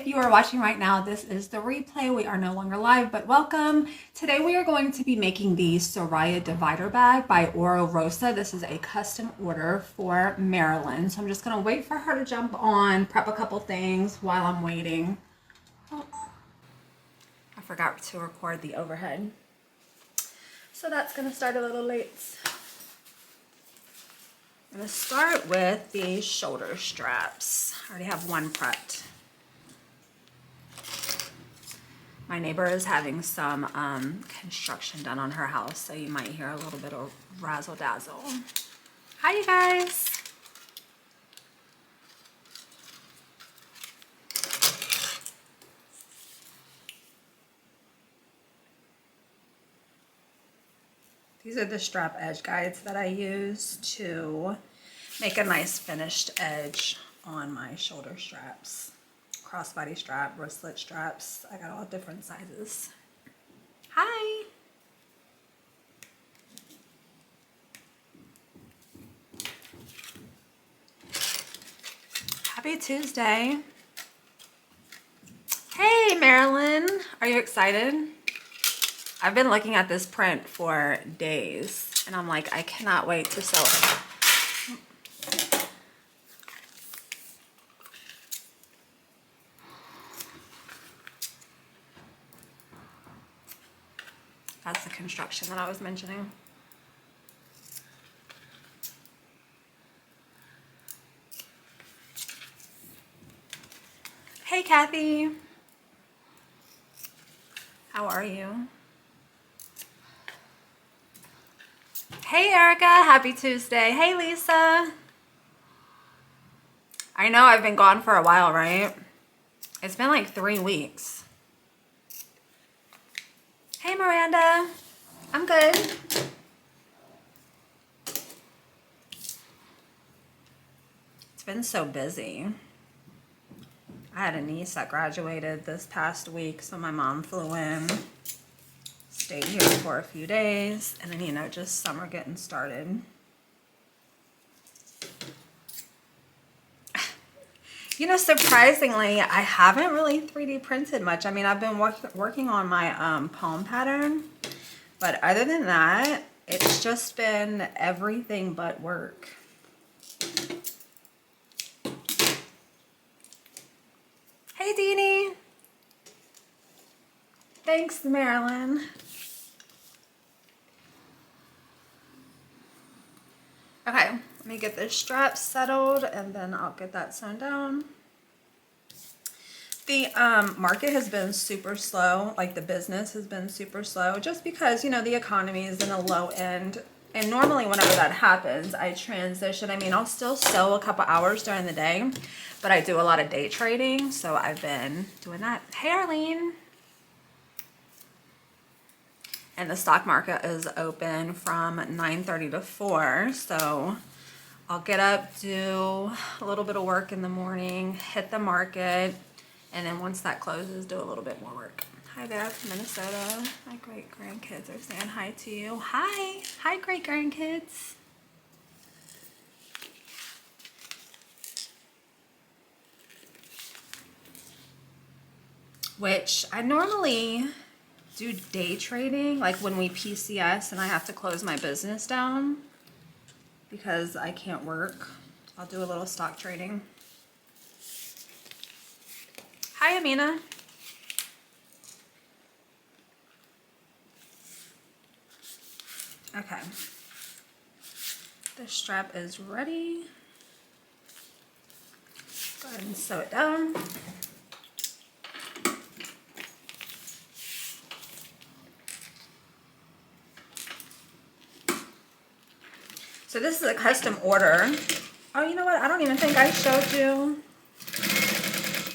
if you are watching right now, this is the replay. We are no longer live, but welcome. Today we are going to be making the Soraya divider bag by Rosa. This is a custom order for Marilyn. So I'm just going to wait for her to jump on, prep a couple things while I'm waiting. Oh, I forgot to record the overhead. So that's going to start a little late. I'm going to start with the shoulder straps. I already have one prepped. My neighbor is having some construction done on her house, so you might hear a little bit of razzle dazzle. Hi, you guys. These are the strap edge guides that I use to make a nice finished edge on my shoulder straps. Crossbody strap, wristlet straps. I got all different sizes. Hi. Happy Tuesday. Hey, Marilyn. Are you excited? I've been looking at this print for days, and I'm like, I cannot wait to sew it. That's the construction that I was mentioning. Hey, Kathy. How are you? Hey, Erica. Happy Tuesday. Hey, Lisa. I know I've been gone for a while, right? It's been like 3 weeks. Hey, Miranda. I'm good. It's been so busy. I had a niece that graduated this past week, so my mom flew in, stayed here for a few days, and then, you know, just summer getting started. You know, surprisingly, I haven't really 3D printed much. I mean, I've been working on my poem pattern, but other than that, it's just been everything but work. Hey, Deanie. Thanks, Marilyn. Okay, let me get this strap settled and then I'll get that sewn down. The market has been super slow, like the business has been super slow just because, you know, the economy is in a low end. And normally whenever that happens, I transition. I mean, I'll still sew a couple hours during the day, but I do a lot of day trading. So I've been doing that. Hey, Arlene. And the stock market is open from 9:30 to 4. So I'll get up, do a little bit of work in the morning, hit the market, and then once that closes, do a little bit more work. Hi there from Minnesota. My great grandkids are saying hi to you. Hi. Hi, great grandkids. Which I normally do day trading, like when we PCS and I have to close my business down because I can't work. I'll do a little stock trading. Hi, Amina. Okay. The strap is ready. Go ahead and sew it down. So this is a custom order. Oh, you know what? I don't even think I showed you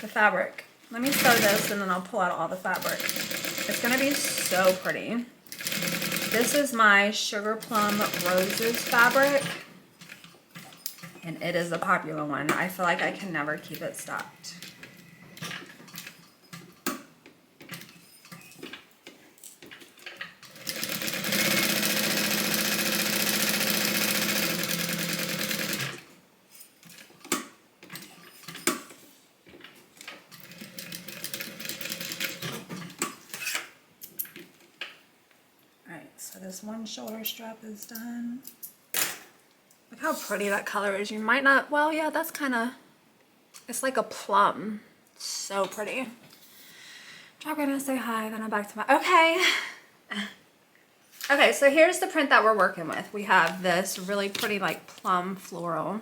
the fabric. Let me sew this and then I'll pull out all the fabric. It's gonna be so pretty. This is my Sugar Plum Roses fabric. And it is a popular one. I feel like I can never keep it stocked. So this one shoulder strap is done. Look how pretty that color is. You might not, well, yeah, that's kind of, it's like a plum. So pretty. Not gonna say hi, then I'm back to my, okay. Okay, so here's the print that we're working with. We have this really pretty like plum floral.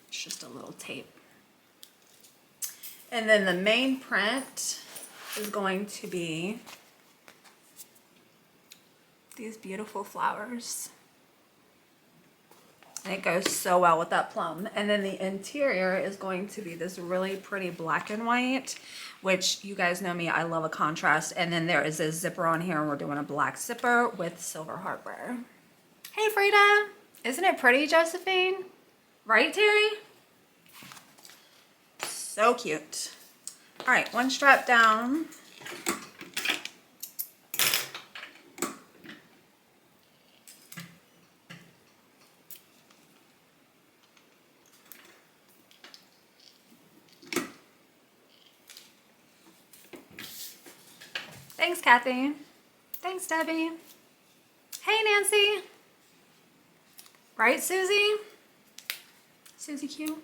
It's just a little tape. And then the main print is going to be these beautiful flowers. And it goes so well with that plum. And then the interior is going to be this really pretty black and white, which you guys know me, I love a contrast. And then there is a zipper on here and we're doing a black zipper with silver hardware. Hey Frida, isn't it pretty, Josephine? Right, Terry? So cute. All right, one strap down. Thanks, Kathy. Thanks, Debbie. Hey, Nancy. Right, Susie? Susie Q.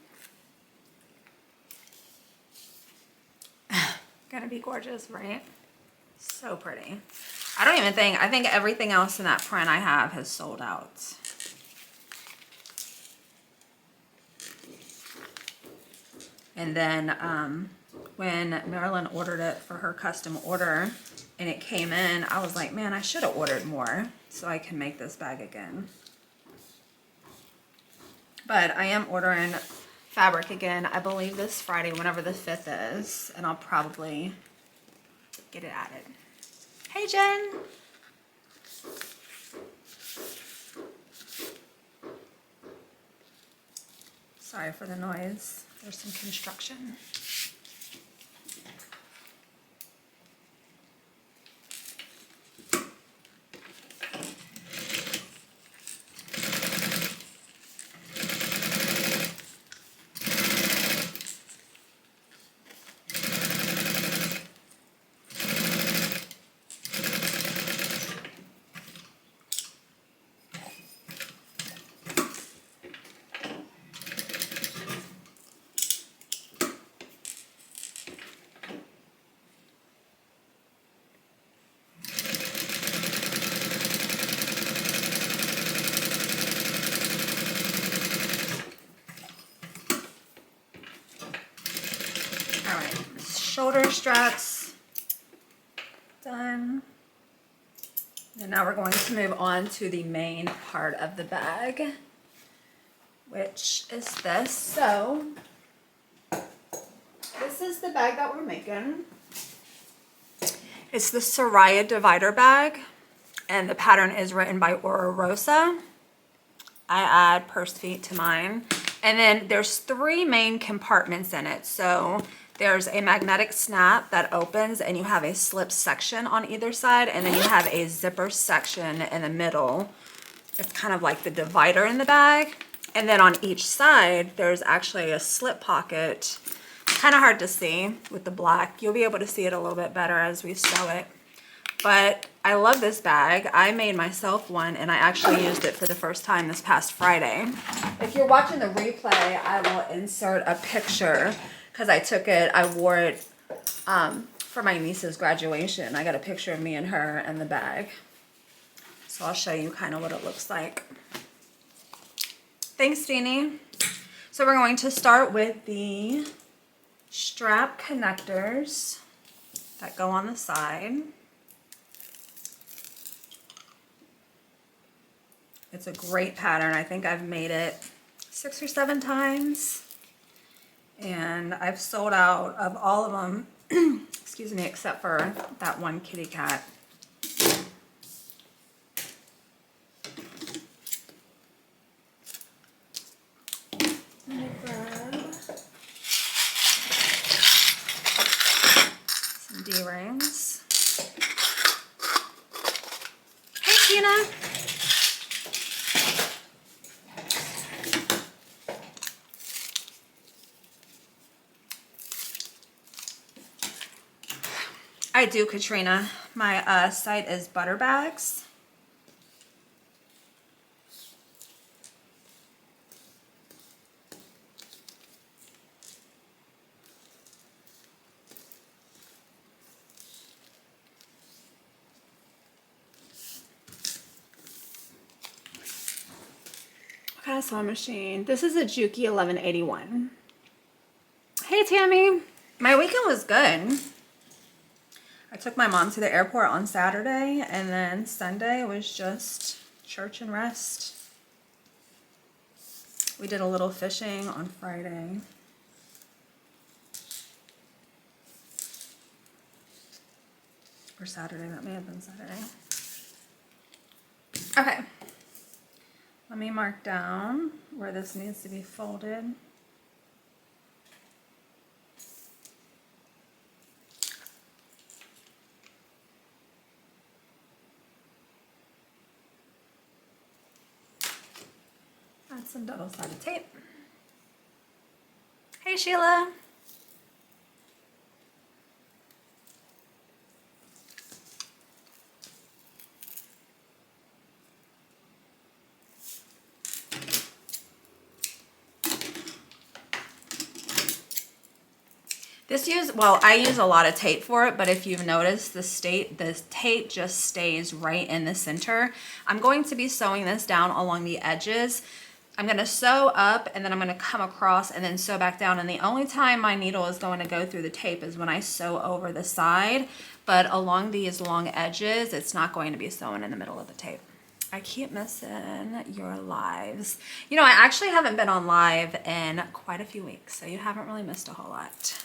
Gonna be gorgeous, right? So pretty. I think everything else in that print I have has sold out. And then when Marilyn ordered it for her custom order and it came in, I was like, man, I should have ordered more so I can make this bag again. But I am ordering fabric again, I believe this Friday, whenever the 5th is, and I'll probably get it added. Hey, Jen. Sorry for the noise. There's some construction. Shoulder straps done. And now we're going to move on to the main part of the bag, which is this. So this is the bag that we're making. It's the Soraya divider bag, and the pattern is written by Rosa. I add purse feet to mine. And then there's 3 main compartments in it. So there's a magnetic snap that opens and you have a slip section on either side, and then you have a zipper section in the middle. It's kind of like the divider in the bag. And then on each side, there's actually a slip pocket. Kind of hard to see with the black. You'll be able to see it a little bit better as we sew it. But I love this bag. I made myself one and I actually used it for the first time this past Friday. If you're watching the replay, I will insert a picture because I took it, I wore it for my niece's graduation. I got a picture of me and her and the bag. So I'll show you kind of what it looks like. Thanks, Jeannie. So we're going to start with the strap connectors that go on the side. It's a great pattern. I think I've made it 6 or 7 times. And I've sold out of all of them, excuse me, except for that one kitty cat. Let me grab some D-rings. Hey, Tina. I do, Katrina. My site is Butterbags. my sewing machine. This is a Juki 1181. Hey Tammy, my weekend was good. I took my mom to the airport on Saturday, and then Sunday was just church and rest. We did a little fishing on Friday. Or Saturday, that may have been Saturday. Okay. Let me mark down where this needs to be folded. Add some double-sided tape. Hey Sheila. I use a lot of tape for it, but if you've noticed the tape just stays right in the center. I'm going to be sewing this down along the edges. I'm going to sew up and then I'm going to come across and then sew back down. And the only time my needle is going to go through the tape is when I sew over the side, but along these long edges, it's not going to be sewing in the middle of the tape. I keep missing your lives. You know, I actually haven't been on live in quite a few weeks, so you haven't really missed a whole lot.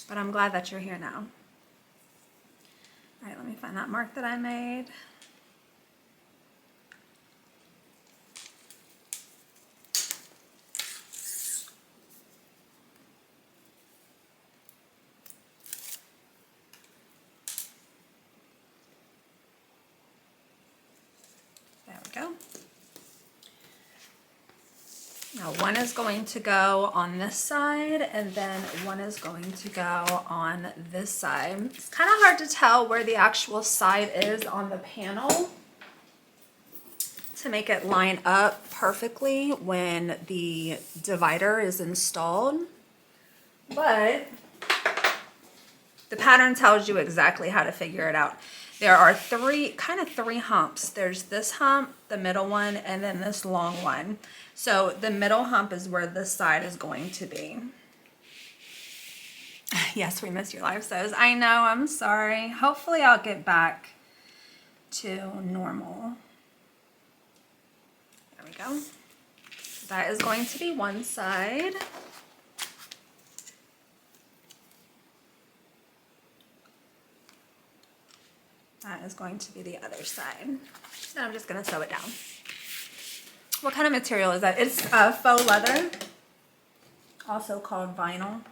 But I'm glad that you're here now. All right, let me find that mark that I made. There we go. Now one is going to go on this side and then one is going to go on this side. It's kind of hard to tell where the actual side is on the panel to make it line up perfectly when the divider is installed, but the pattern tells you exactly how to figure it out. There are three humps. There's this hump, the middle one, and then this long one. So the middle hump is where this side is going to be. Yes, we missed your live sews. I know, I'm sorry. Hopefully I'll get back to normal. There we go. That is going to be one side. That is going to be the other side. Now I'm just going to sew it down. What kind of material is that? It's faux leather, also called vinyl.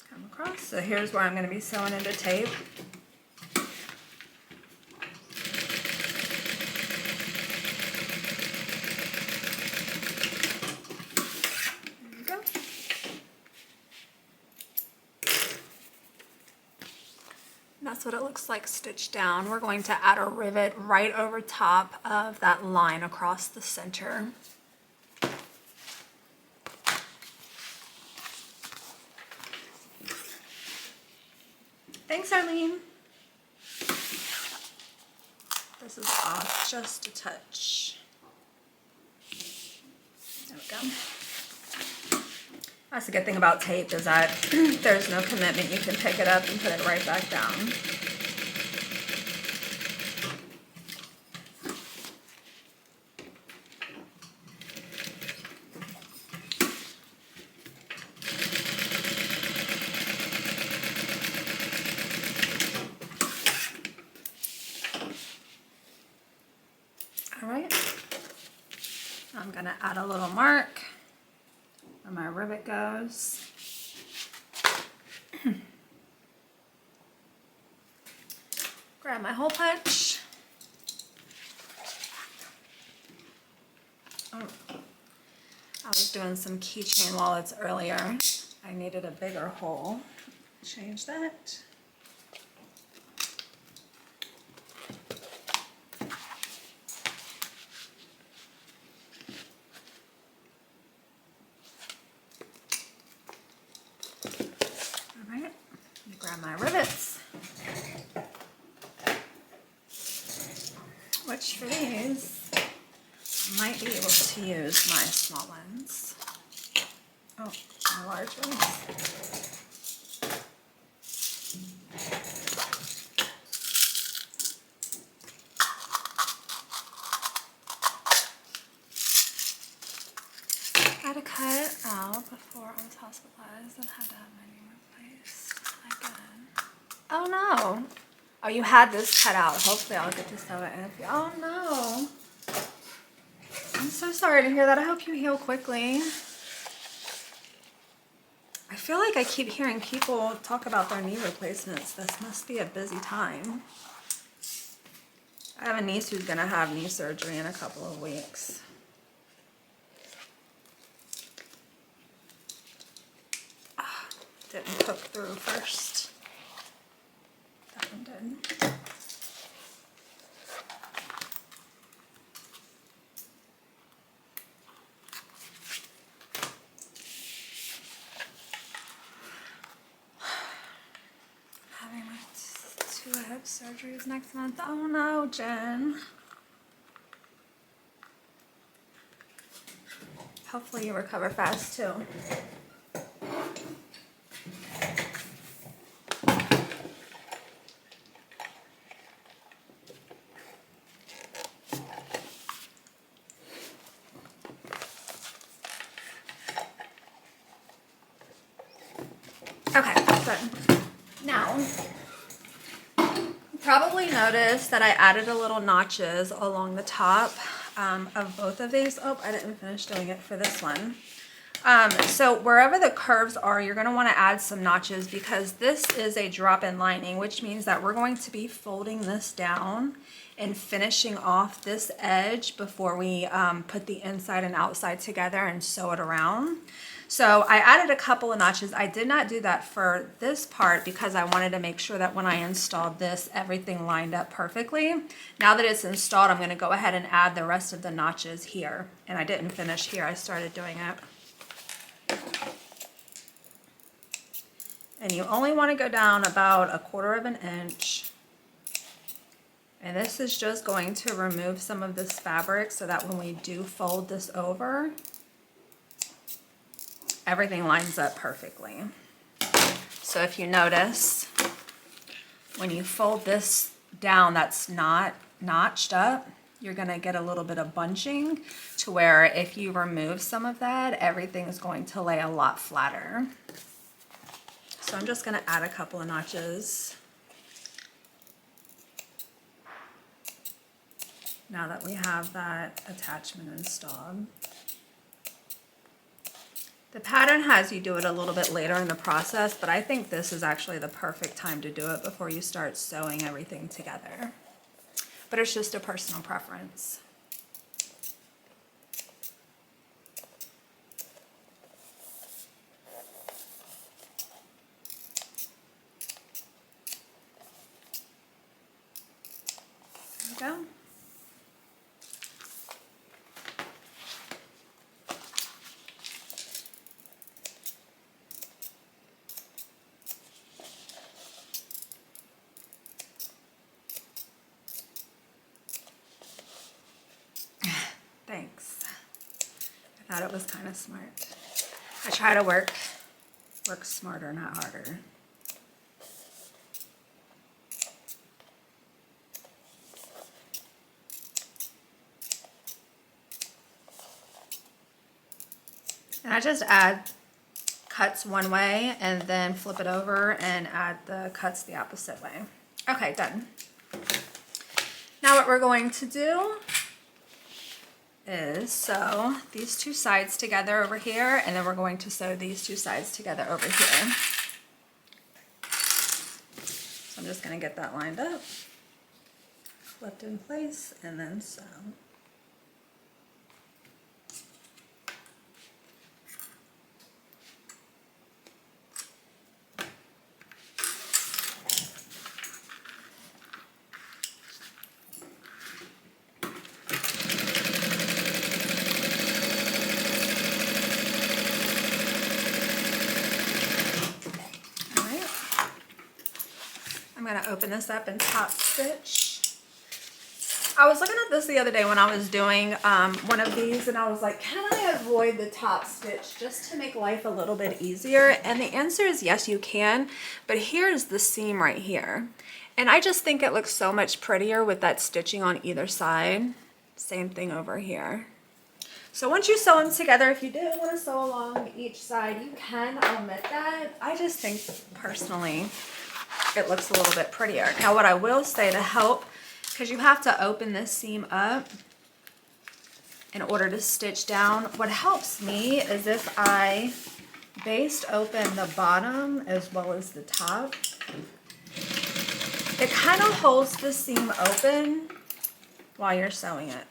Come across. So here's where I'm going to be sewing into tape. That's what it looks like stitched down. We're going to add a rivet right over top of that line across the center. Thanks, Arlene. This is off just a touch. There we go. That's the good thing about tape, is that there's no commitment. You can pick it up and put it right back down. All right. I'm gonna add a little mark where my rivet goes. Grab my hole punch. Oh, I was doing some keychain wallets earlier. I needed a bigger hole. Change that. Grab my rivets, which for these, I might be able to use my small ones. Oh, my large ones. I had to cut it out before I was hospitalized and had to have my knee replaced again. Oh no. Oh, you had this cut out. Hopefully I'll get to sew it in. Oh no. I'm so sorry to hear that. I hope you heal quickly. I feel like I keep hearing people talk about their knee replacements. This must be a busy time. I have a niece who's gonna have knee surgery in a couple of weeks. Didn't cook through first. That one did. Having my 2 hip surgeries next month. Oh no, Jen. Hopefully you recover fast too. Okay, good. Now, you probably noticed that I added a little notches along the top of both of these. Oh, I didn't finish doing it for this one. So wherever the curves are, you're going to want to add some notches because this is a drop-in lining, which means that we're going to be folding this down and finishing off this edge before we put the inside and outside together and sew it around. So I added a couple of notches. I did not do that for this part because I wanted to make sure that when I installed this, everything lined up perfectly. Now that it's installed, I'm going to go ahead and add the rest of the notches here. And I didn't finish here. I started doing it. And you only want to go down about 1/4 inch. And this is just going to remove some of this fabric so that when we do fold this over, everything lines up perfectly. So if you notice, when you fold this down that's not notched up, you're going to get a little bit of bunching to where if you remove some of that, everything is going to lay a lot flatter. So I'm just going to add a couple of notches now that we have that attachment installed. The pattern has you do it a little bit later in the process, but I think this is actually the perfect time to do it before you start sewing everything together. But it's just a personal preference. There we go. Thanks. I thought it was kind of smart. I try to work smarter, not harder. And I just add cuts one way and then flip it over and add the cuts the opposite way. Okay, done. Now what we're going to do is sew these 2 sides together over here, and then we're going to sew these 2 sides together over here. So I'm just going to get that lined up, flipped in place, and then sew. I'm gonna open this up and top stitch. I was looking at this the other day when I was doing one of these, and I was like, can I avoid the top stitch just to make life a little bit easier? And the answer is yes, you can. But here's the seam right here. And I just think it looks so much prettier with that stitching on either side. Same thing over here. So once you sew them together, if you do want to sew along each side, you can omit that. I just think personally it looks a little bit prettier. Now what I will say to help, because you have to open this seam up in order to stitch down, what helps me is if I baste open the bottom as well as the top. It kind of holds the seam open while you're sewing it.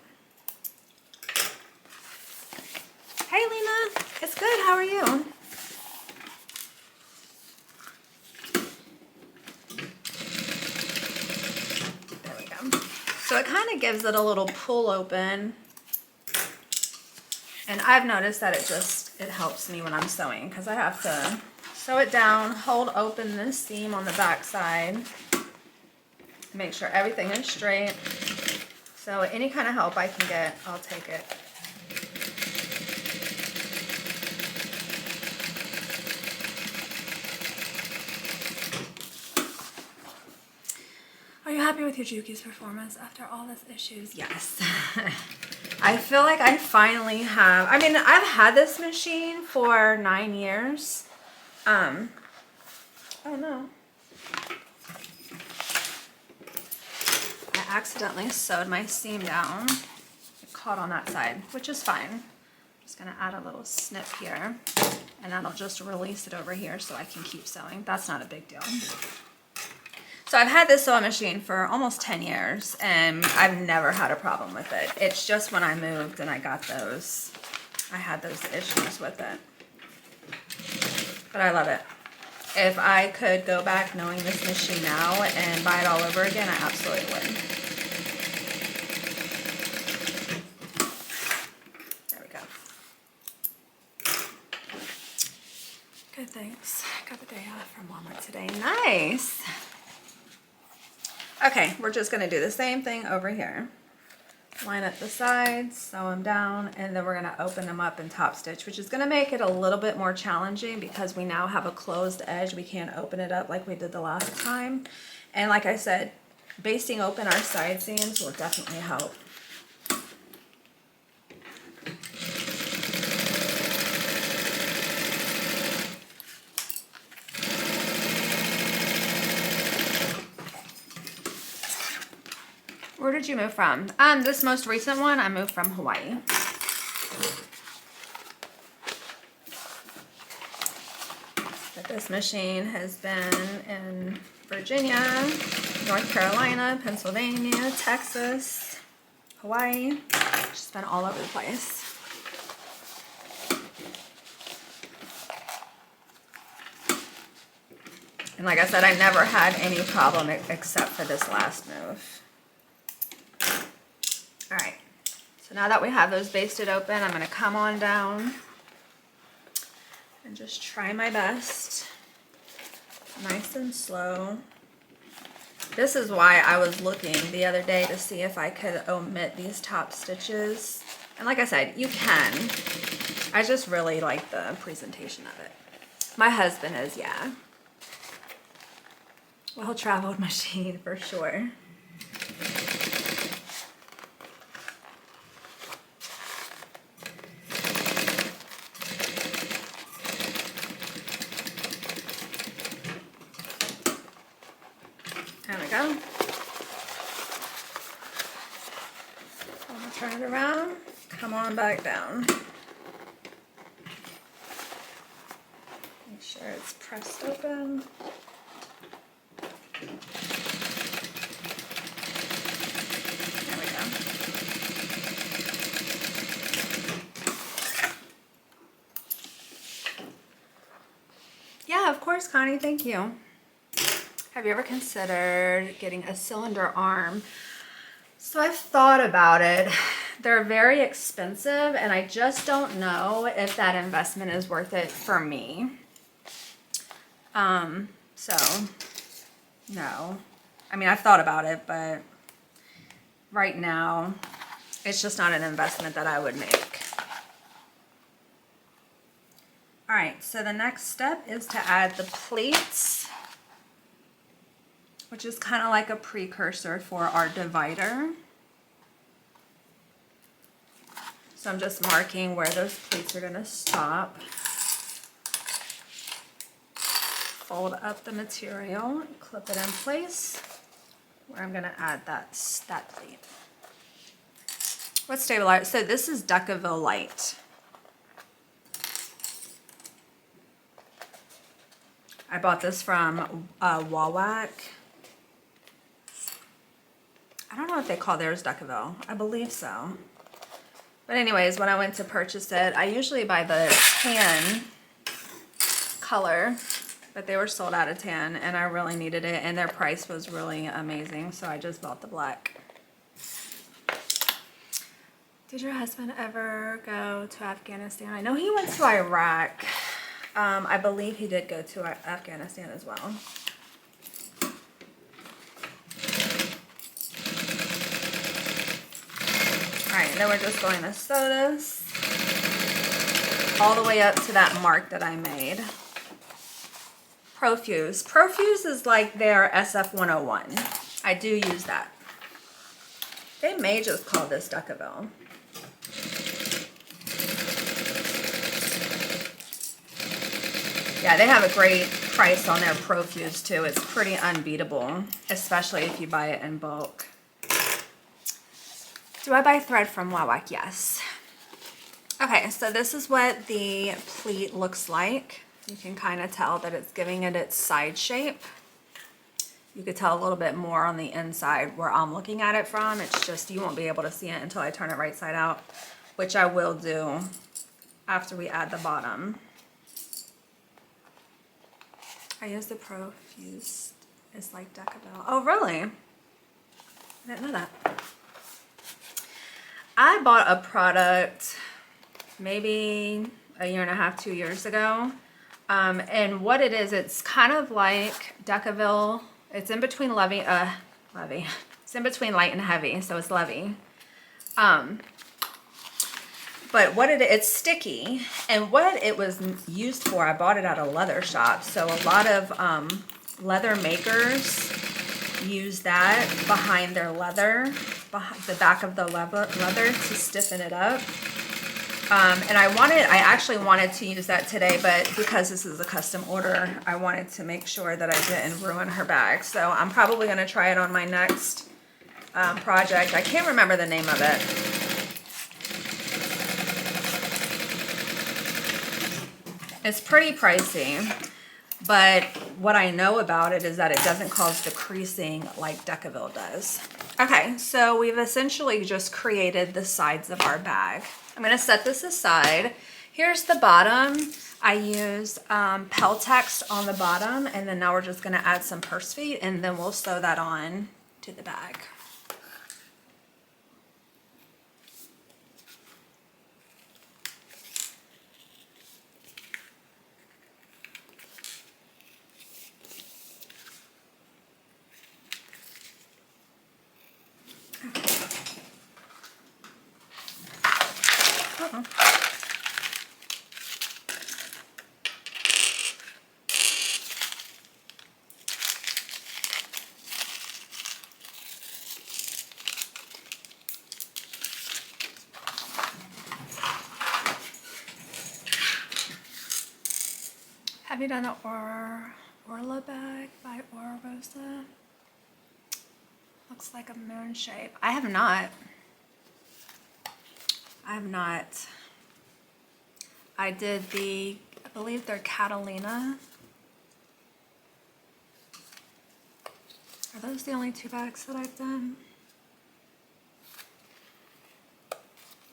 Hey Lena, it's good, how are you? So it kind of gives it a little pull open, and I've noticed that it helps me when I'm sewing, because I have to sew it down, hold open this seam on the back side, make sure everything is straight. So any kind of help I can get, I'll take it. Are you happy with your Juki's performance after all these issues? Yes. I feel like I finally have, I mean, I've had this machine for 9 years. Oh no. I accidentally sewed my seam down. It caught on that side, which is fine. I'm just gonna add a little snip here, and that'll just release it over here so I can keep sewing. That's not a big deal. So I've had this sewing machine for almost 10 years, and I've never had a problem with it. It's just when I moved and I got those, I had those issues with it. But I love it. If I could go back knowing this machine now and buy it all over again, I absolutely would. There we go. Good, thanks. Got the day off from Walmart today. Nice. Okay, we're just going to do the same thing over here. Line up the sides, sew them down, and then we're going to open them up and top stitch, which is going to make it a little bit more challenging because we now have a closed edge. We can't open it up like we did the last time. And like I said, basting open our side seams will definitely help. Where did you move from? This most recent one, I moved from Hawaii. But this machine has been in Virginia, North Carolina, Pennsylvania, Texas, Hawaii. Just been all over the place. And like I said, I never had any problem except for this last move. All right, so now that we have those basted open, I'm going to come on down and just try my best, nice and slow. This is why I was looking the other day to see if I could omit these top stitches. And like I said, you can. I just really like the presentation of it. My husband is, yeah. Well-traveled machine for sure. There we go. I'm gonna turn it around, come on back down. Make sure it's pressed open. There we go. Yeah, of course, Connie, thank you. Have you ever considered getting a cylinder arm? So I've thought about it. They're very expensive, and I just don't know if that investment is worth it for me. So No. I mean, I've thought about it, but right now, it's just not an investment that I would make. All right, so the next step is to add the plates, which is kind of like a precursor for our divider. So I'm just marking where those plates are gonna stop. Fold up the material, clip it in place, where I'm gonna add that plate. What's stabilizer? So this is Decaville Light. I bought this from Wawac. I don't know if they call theirs Decaville. I believe so. But anyways, when I went to purchase it, I usually buy the tan color, but they were sold out of tan and I really needed it and their price was really amazing, so I just bought the black. Did your husband ever go to Afghanistan? I know he went to Iraq. I believe he did go to Afghanistan as well. Alright, then we're just going to sew this all the way up to that mark that I made. Profuse. Profuse is like their SF-101. I do use that. They may just call this Decaville. Yeah, they have a great price on their Profuse too. It's pretty unbeatable, especially if you buy it in bulk. Do I buy thread from Wawac? Yes. Okay, so this is what the pleat looks like. You can kind of tell that it's giving it its side shape. You could tell a little bit more on the inside where I'm looking at it from. It's just, you won't be able to see it until I turn it right side out, which I will do after we add the bottom. I use the Profuse. It's like Decaville. Oh, really? I didn't know that. I bought a product maybe a year and a half, 2 years ago. And what it is, it's kind of like Decaville. It's in between Levy. It's in between light and heavy, so it's Levy. But what it's sticky, and what it was used for, I bought it at a leather shop. So a lot of leather makers use that behind their leather, behind the back of the leather to stiffen it up. And I actually wanted to use that today, but because this is a custom order, I wanted to make sure that I didn't ruin her bag. So I'm probably going to try it on my next project. I can't remember the name of it. It's pretty pricey, but what I know about it is that it doesn't cause the creasing like Decaville does. Okay, so we've essentially just created the sides of our bag. I'm gonna set this aside. Here's the bottom. I used Peltex on the bottom, and then now we're just gonna add some purse feet, and then we'll sew that on to the bag. Have you done the Orla bag by Rosa? Looks like a moon shape. I have not. I have not. I did I believe they're Catalina. Are those the only two bags that I've done?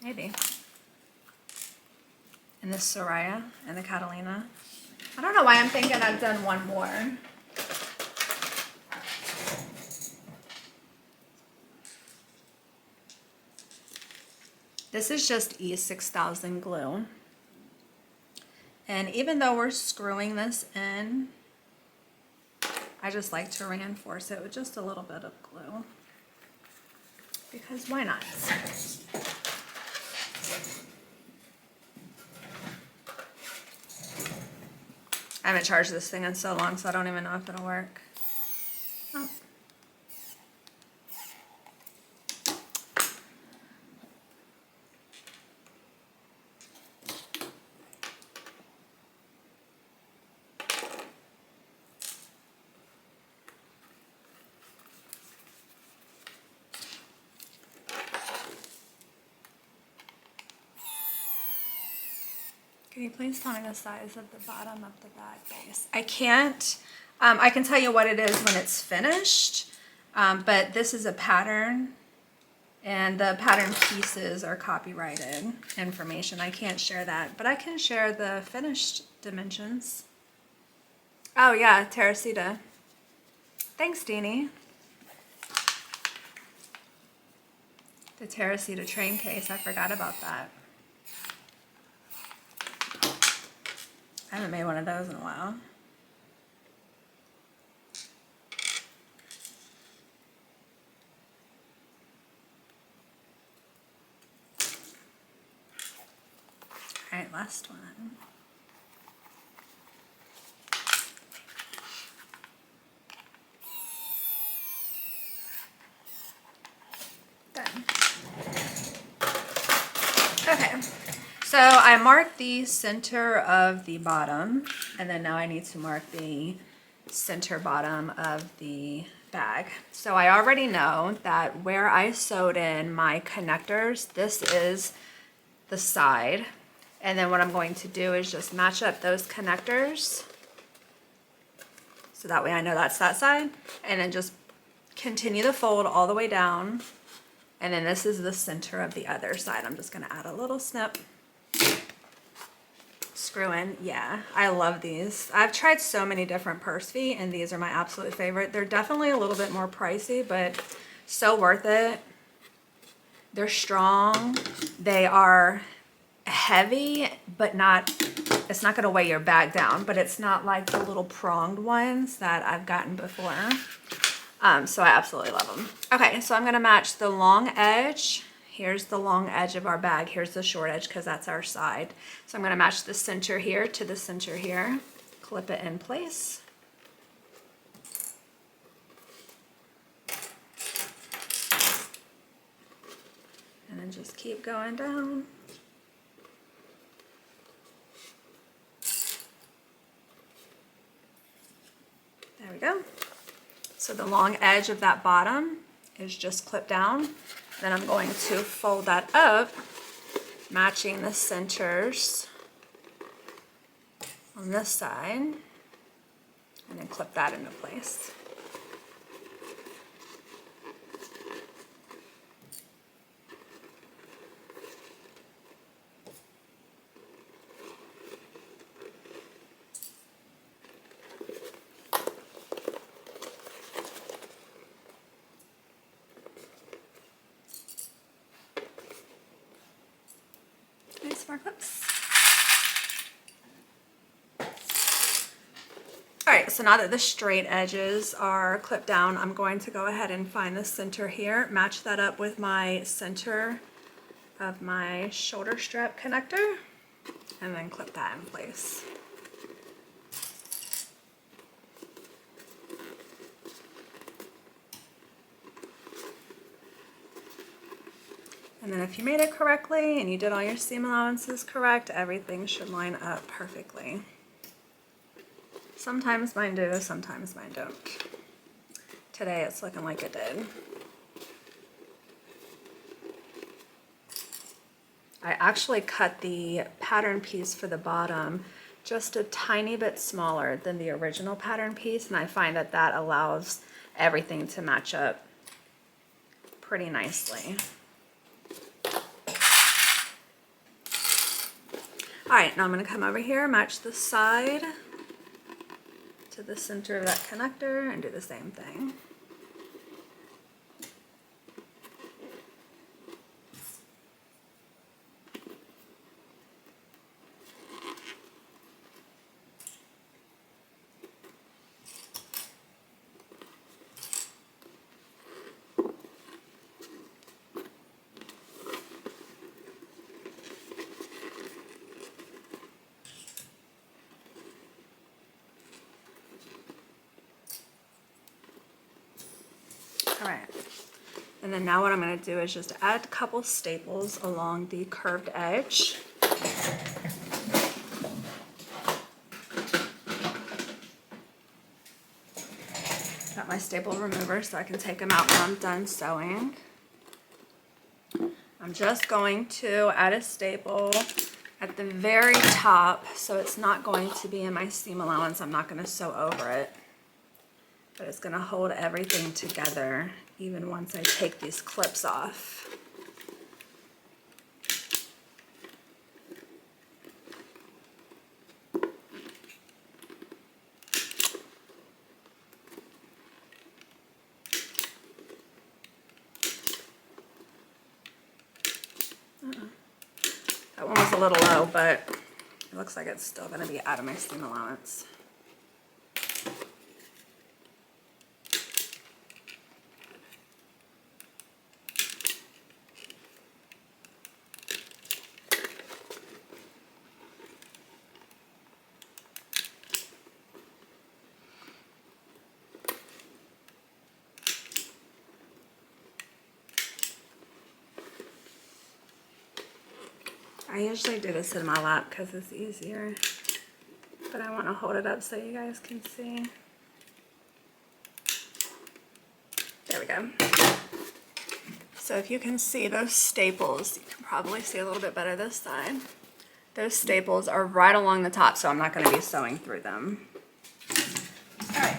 Maybe. And the Soraya and the Catalina. I don't know why I'm thinking I've done one more. This is just E6000 glue. And even though we're screwing this in, I just like to reinforce it with just a little bit of glue, because why not? I haven't charged this thing in so long, so I don't even know if it'll work. Oh. Can you please tell me the size of the bottom of the bag base? I can't. I can tell you what it is when it's finished, but this is a pattern, and the pattern pieces are copyrighted information. I can't share that, but I can share the finished dimensions. Oh yeah, Teresita. Thanks, Deanie. The Teresita train case, I forgot about that. I haven't made one of those in a while. All right, last one. Done. Okay, so I marked the center of the bottom, and then now I need to mark the center bottom of the bag. So I already know that where I sewed in my connectors, this is the side. And then what I'm going to do is just match up those connectors. So that way I know that's that side. And then just continue the fold all the way down. And then this is the center of the other side. I'm just gonna add a little snip. Screw in, yeah, I love these. I've tried so many different purse feet, and these are my absolute favorite. They're definitely a little bit more pricey, but so worth it. They're strong. They are heavy, but not, it's not gonna weigh your bag down, but it's not like the little pronged ones that I've gotten before. So I absolutely love them. Okay, so I'm gonna match the long edge. Here's the long edge of our bag. Here's the short edge because that's our side. So I'm gonna match the center here to the center here. Clip it in place. And then just keep going down. There we go. So the long edge of that bottom is just clipped down. Then I'm going to fold that up, matching the centers on this side, and then clip that into place. More clips. All right, so now that the straight edges are clipped down, I'm going to go ahead and find the center here, match that up with my center of my shoulder strap connector, and then clip that in place. And then if you made it correctly and you did all your seam allowances correct, everything should line up perfectly. Sometimes mine do, sometimes mine don't. Today it's looking like it did. I actually cut the pattern piece for the bottom just a tiny bit smaller than the original pattern piece, and I find that that allows everything to match up pretty nicely. All right, now I'm going to come over here, match the side to the center of that connector, and do the same thing. All right. And then now what I'm going to do is just add a couple staples along the curved edge. Got my staple remover so I can take them out when I'm done sewing. I'm just going to add a staple at the very top so it's not going to be in my seam allowance. I'm not going to sew over it, but it's going to hold everything together even once I take these clips off. That one was a little low, but it looks like it's still going to be out of my seam allowance. I usually do this in my lap because it's easier, but I want to hold it up so you guys can see. There we go. So if you can see those staples, you can probably see a little bit better this side. Those staples are right along the top, so I'm not going to be sewing through them. All right.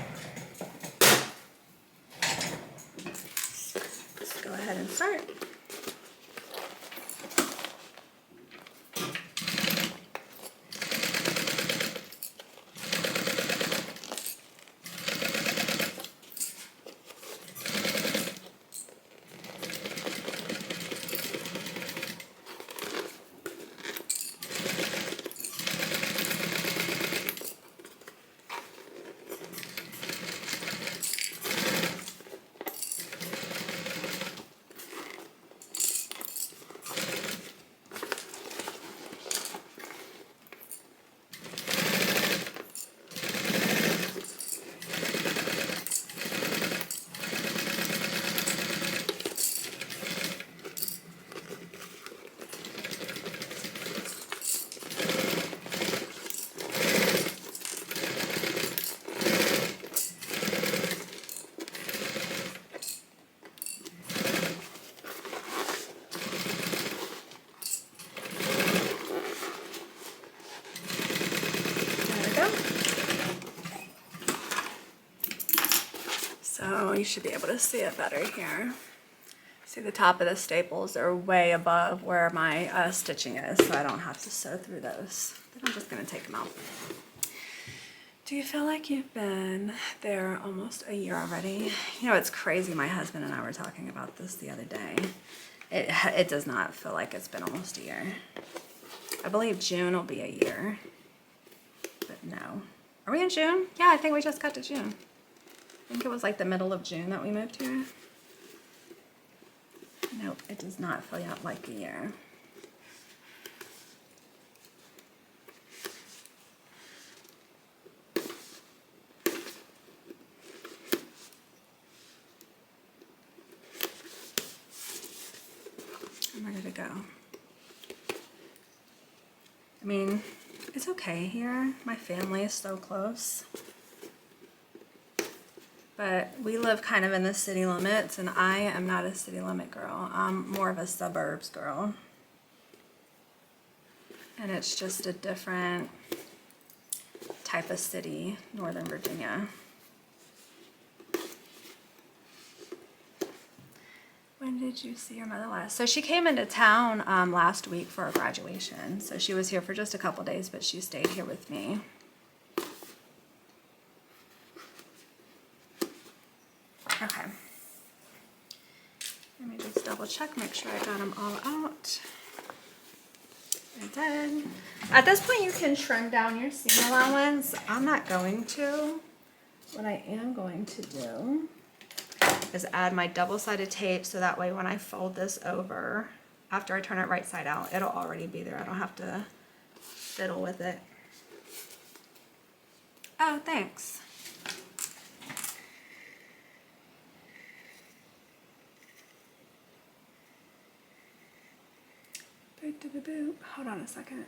Let's go ahead and start. So you should be able to see it better here. See, the top of the staples are way above where my stitching is, so I don't have to sew through those. Then I'm just going to take them out. Do you feel like you've been there almost a year already? You know, it's crazy. My husband and I were talking about this the other day. It does not feel like it's been almost a year. I believe June will be a year, but no. Are we in June? Yeah, I think we just got to June. I think it was like the middle of June that we moved here. Nope, it does not feel like a year. I'm ready to go. I mean, it's okay here. My family is so close. But we live kind of in the city limits, and I am not a city limit girl. I'm more of a suburbs girl. And it's just a different type of city, Northern Virginia. When did you see your mother last? So she came into town last week for a graduation. So she was here for just a couple days, but she stayed here with me. Okay. Let me just double check, make sure I got them all out. I did. At this point, you can trim down your seam allowance. I'm not going to. What I am going to do is add my double-sided tape so that way when I fold this over, after I turn it right side out, it'll already be there. I don't have to fiddle with it. Oh, thanks. Boop, boop, boop. Hold on a second.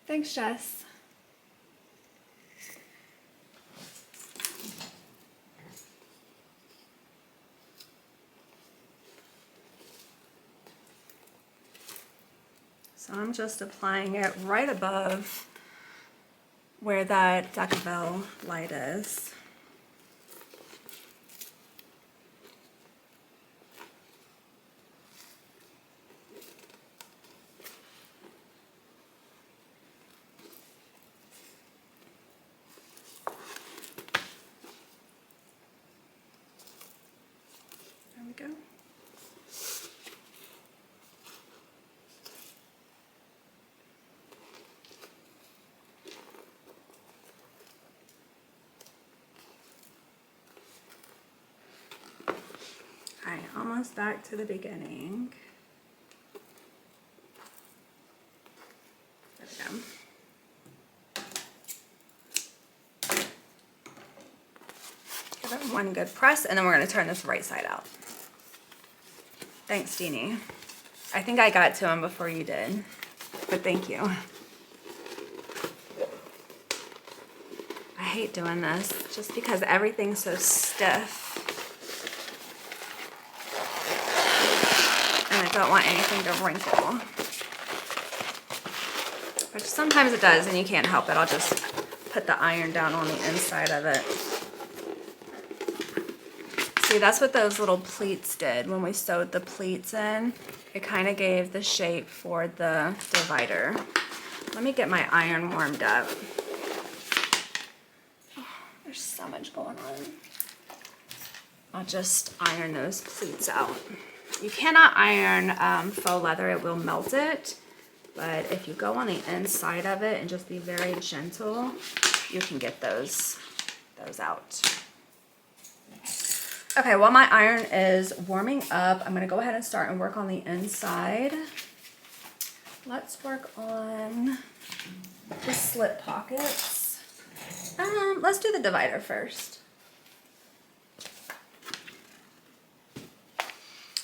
Thanks, Jess. So I'm just applying it right above where that Decaville light is. There we go. Alright, almost back to the beginning. There we go. Give it one good press, and then we're going to turn this right side out. Thanks, Deanie. I think I got to him before you did, but thank you. I hate doing this just because everything's so stiff. And I don't want anything to wrinkle. Which sometimes it does, and you can't help it. I'll just put the iron down on the inside of it. See, that's what those little pleats did when we sewed the pleats in. It kind of gave the shape for the divider. Let me get my iron warmed up. Oh, there's so much going on. I'll just iron those pleats out. You cannot iron faux leather, it will melt it. But if you go on the inside of it and just be very gentle, you can get those out. Okay, while my iron is warming up, I'm gonna go ahead and start and work on the inside. Let's work on the slit pockets. Let's do the divider first.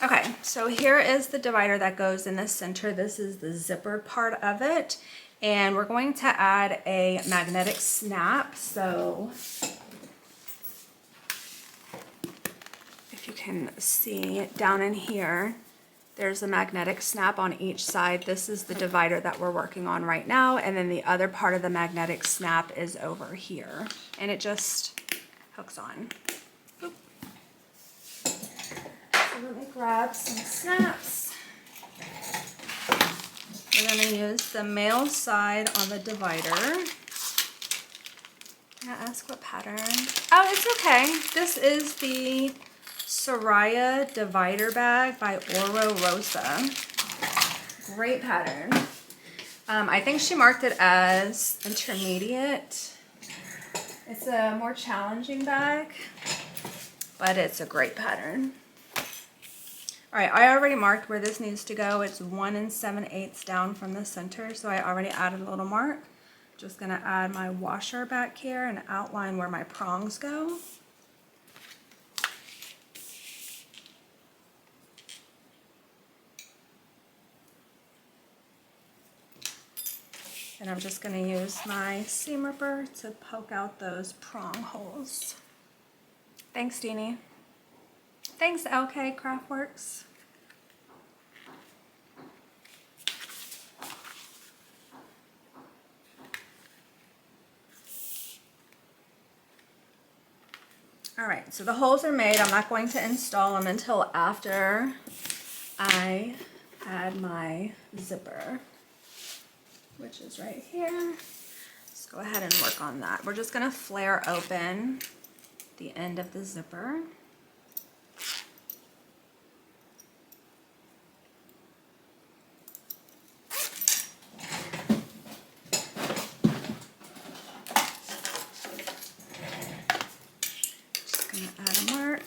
Okay, so here is the divider that goes in the center. This is the zipper part of it. And we're going to add a magnetic snap. So if you can see down in here, there's a magnetic snap on each side. This is the divider that we're working on right now. And then the other part of the magnetic snap is over here. And it just hooks on. Boop. Let me grab some snaps. We're going to use the male side on the divider. Can I ask what pattern? Oh, it's okay. This is the Soraya divider bag by Rosa. Great pattern. I think she marked it as intermediate. It's a more challenging bag, but it's a great pattern. All right, I already marked where this needs to go. It's 1 7/8 down from the center, so I already added a little mark. Just gonna add my washer back here and outline where my prongs go. And I'm just gonna use my seam ripper to poke out those prong holes. Thanks, Deanie. Thanks, LK Craftworks. All right, so the holes are made. I'm not going to install them until after I add my zipper, which is right here. Let's go ahead and work on that. We're just gonna flare open the end of the zipper. Add a mark,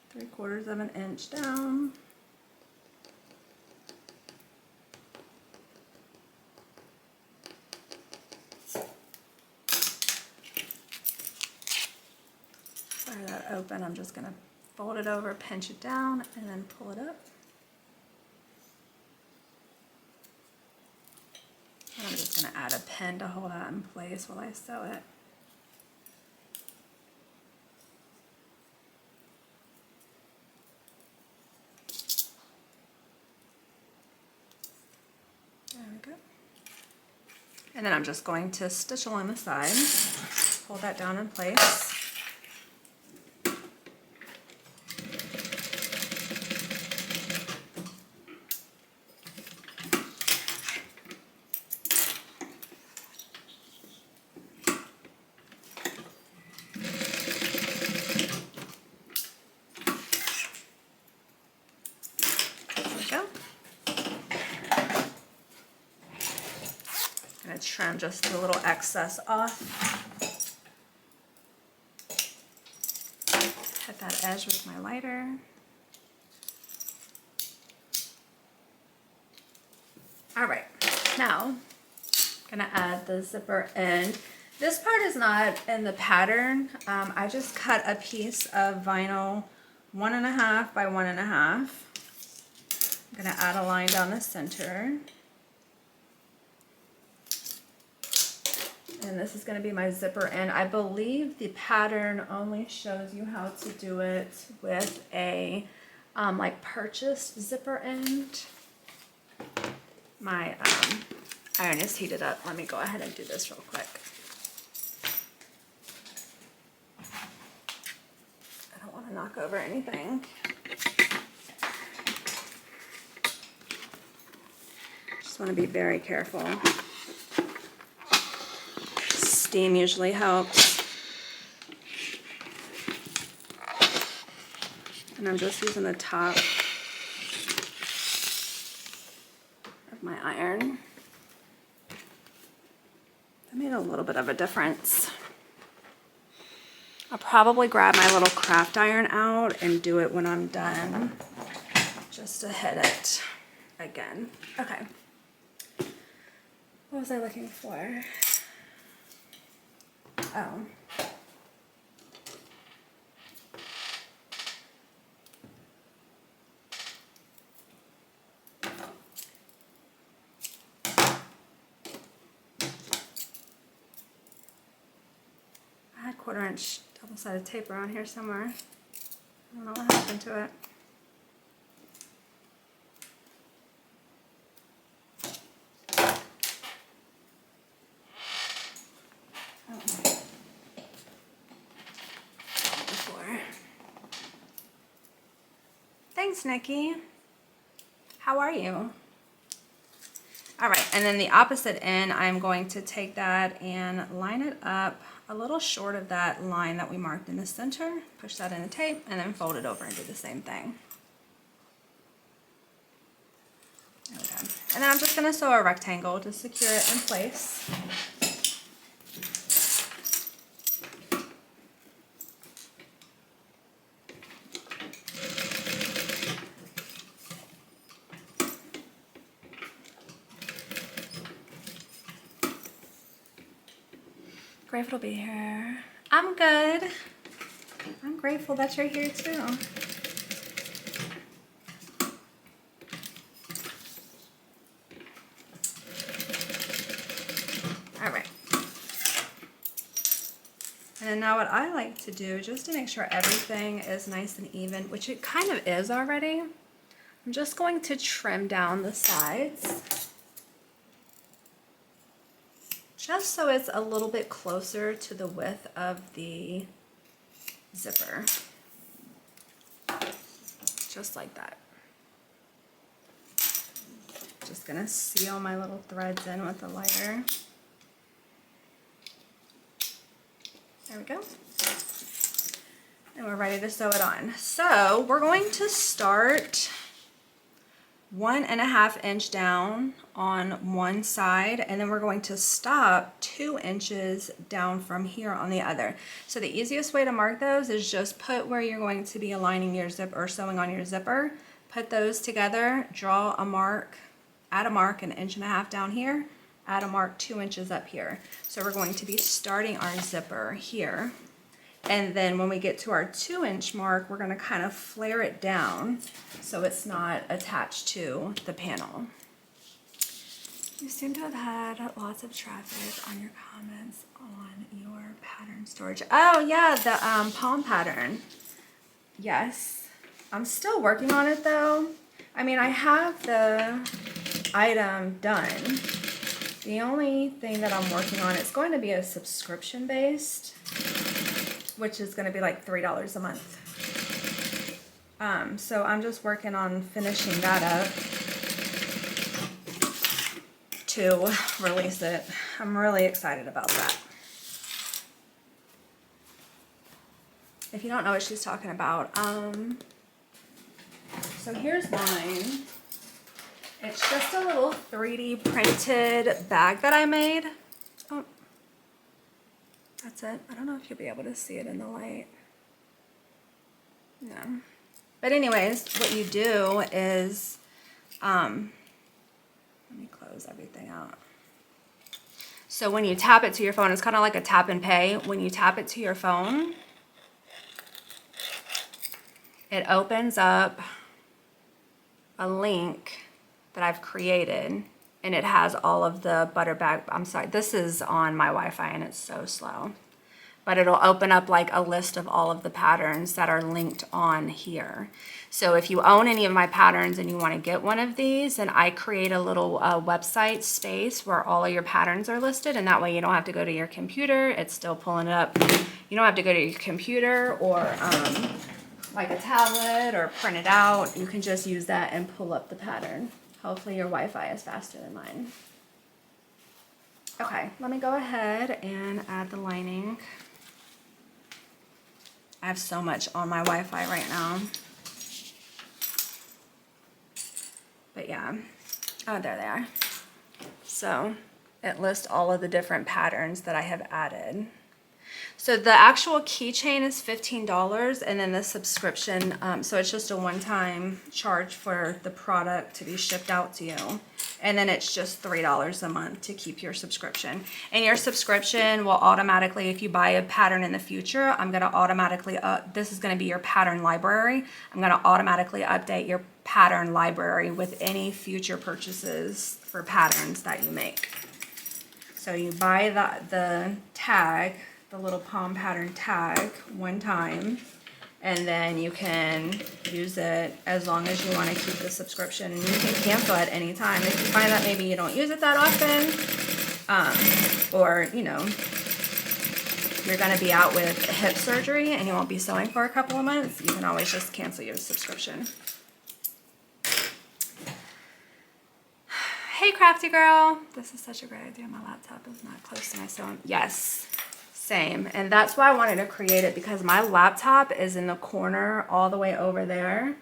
3/4 of an inch down. Flare that open. I'm just going to fold it over, pinch it down, and then pull it up. And I'm just gonna add a pin to hold that in place while I sew it. There we go. And then I'm just going to stitch along the side, hold that down in place. Trim just a little excess off. Hit that edge with my lighter. All right, now I'm gonna add the zipper end. This part is not in the pattern. I just cut a piece of vinyl 1.5 by 1.5. I'm gonna add a line down the center. And this is going to be my zipper end. I believe the pattern only shows you how to do it with a like purchased zipper end. My iron is heated up. Let me go ahead and do this real quick. I don't want to knock over anything. Just want to be very careful. Steam usually helps. And I'm just using the top of my iron. That made a little bit of a difference. I'll probably grab my little craft iron out and do it when I'm done, just to hit it again. Okay. What was I looking for? Oh. I had 1/4 inch double-sided tape around here somewhere. I don't know what happened to it. Thanks, Nikki. How are you? All right, and then the opposite end, I'm going to take that and line it up a little short of that line that we marked in the center, push that in the tape, and then fold it over and do the same thing. Okay. And then I'm just gonna sew a rectangle to secure it in place. Grateful to be here. I'm good. I'm grateful that you're here too. All right. And then now what I like to do, just to make sure everything is nice and even, which it kind of is already, I'm just going to trim down the sides. Just so it's a little bit closer to the width of the zipper. Just like that. Just gonna seal my little threads in with the lighter. There we go. And we're ready to sew it on. So we're going to start 1.5 inch down on one side, and then we're going to stop 2 inches down from here on the other. So the easiest way to mark those is just put where you're going to be aligning your zipper or sewing on your zipper. Put those together, draw a mark, add a mark 1.5 inches down here, add a mark 2 inches up here. So we're going to be starting our zipper here. And then when we get to our 2-inch mark, we're gonna kind of flare it down so it's not attached to the panel. You seem to have had lots of traffic on your comments on your pattern storage. Oh yeah, the palm pattern. Yes, I'm still working on it though. I mean, I have the item done. The only thing that I'm working on, it's going to be a subscription based, which is going to be like $3 a month. So I'm just working on finishing that up to release it. I'm really excited about that. If you don't know what she's talking about, so here's mine. It's just a little 3D printed bag that I made. Oh, that's it. I don't know if you'll be able to see it in the light. No. But anyways, what you do is, let me close everything out. So when you tap it to your phone, it's kind of like a tap and pay. When you tap it to your phone, it opens up a link that I've created, and it has all of the butter bag. I'm sorry, this is on my Wi-Fi and it's so slow. But it'll open up like a list of all of the patterns that are linked on here. So if you own any of my patterns and you want to get one of these, then I create a little website space where all of your patterns are listed, and that way you don't have to go to your computer. It's still pulling it up. You don't have to go to your computer or like a tablet or print it out. You can just use that and pull up the pattern. Hopefully your Wi-Fi is faster than mine. Okay, let me go ahead and add the lining. I have so much on my Wi-Fi right now. But yeah, oh, there they are. So it lists all of the different patterns that I have added. So the actual keychain is $15, and then the subscription, so it's just a one-time charge for the product to be shipped out to you. And then it's just $3 a month to keep your subscription. And your subscription will automatically, if you buy a pattern in the future, I'm gonna automatically, this is gonna be your pattern library. I'm gonna automatically update your pattern library with any future purchases for patterns that you make. So you buy the tag, the little palm pattern tag one time, and then you can use it as long as you want to keep the subscription, and you can cancel at any time. If you find that maybe you don't use it that often, or you know, you're going to be out with hip surgery and you won't be sewing for a couple of months, you can always just cancel your subscription. Hey crafty girl, this is such a great idea. My laptop is not close to my sewing. Yes, same. And that's why I wanted to create it, because my laptop is in the corner all the way over there.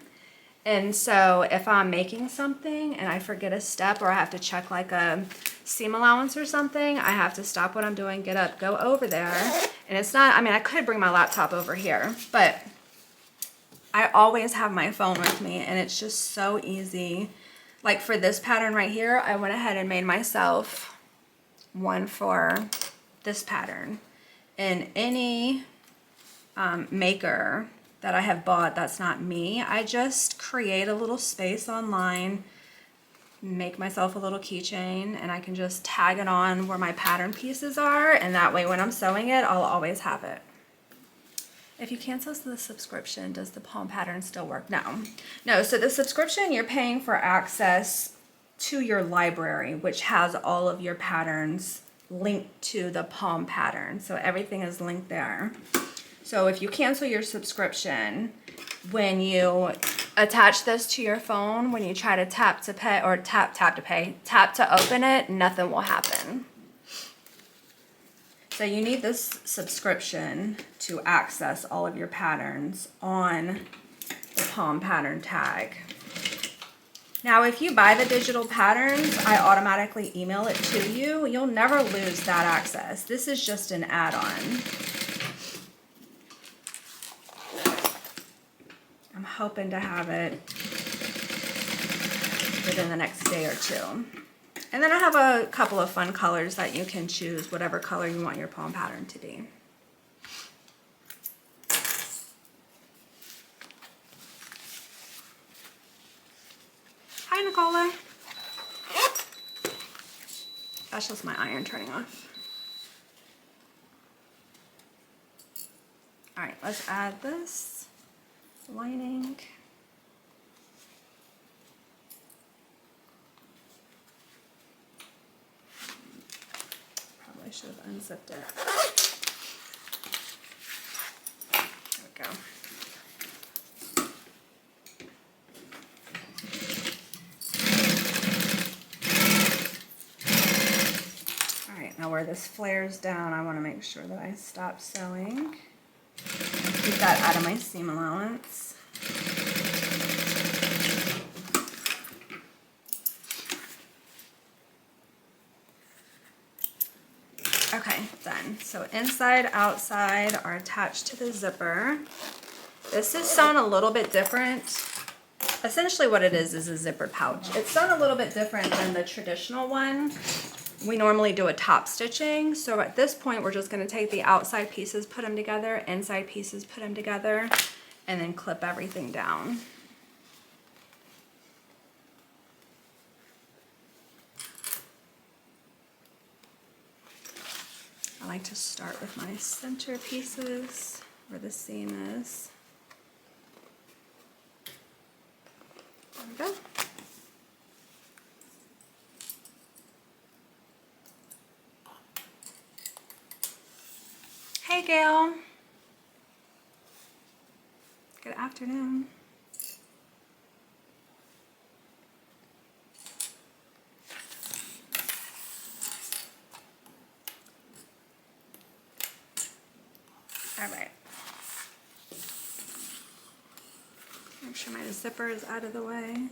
And so if I'm making something and I forget a step, or I have to check like a seam allowance or something, I have to stop what I'm doing, get up, go over there. And it's not, I mean, I could bring my laptop over here, but I always have my phone with me, and it's just so easy. Like for this pattern right here, I went ahead and made myself one for this pattern. And any maker that I have bought that's not me, I just create a little space online, make myself a little keychain, and I can just tag it on where my pattern pieces are, and that way when I'm sewing it, I'll always have it. If you cancel the subscription, does the palm pattern still work? No, so the subscription, you're paying for access to your library, which has all of your patterns linked to the palm pattern. So everything is linked there. So if you cancel your subscription, when you attach this to your phone, when you try to tap to pay, or tap to open it, nothing will happen. So you need this subscription to access all of your patterns on the palm pattern tag. Now, if you buy the digital patterns, I automatically email it to you. You'll never lose that access. This is just an add-on. I'm hoping to have it within the next day or two. And then I have a couple of fun colors that you can choose, whatever color you want your palm pattern to be. Nicola. That's just my iron turning off. All right, let's add this lining. Probably should have unzipped it. There we go. All right, now where this flares down, I want to make sure that I stop sewing. Keep that out of my seam allowance. Okay, done. So inside, outside are attached to the zipper. This is sewn a little bit different. Essentially what it is a zippered pouch. It's sewn a little bit different than the traditional one. We normally do a top stitching. So at this point, we're just gonna take the outside pieces, put them together, inside pieces, put them together, and then clip everything down. I like to start with my center pieces where the seam is. There we go. Hey Gail. Good afternoon. All right. Make sure my zipper is out of the way.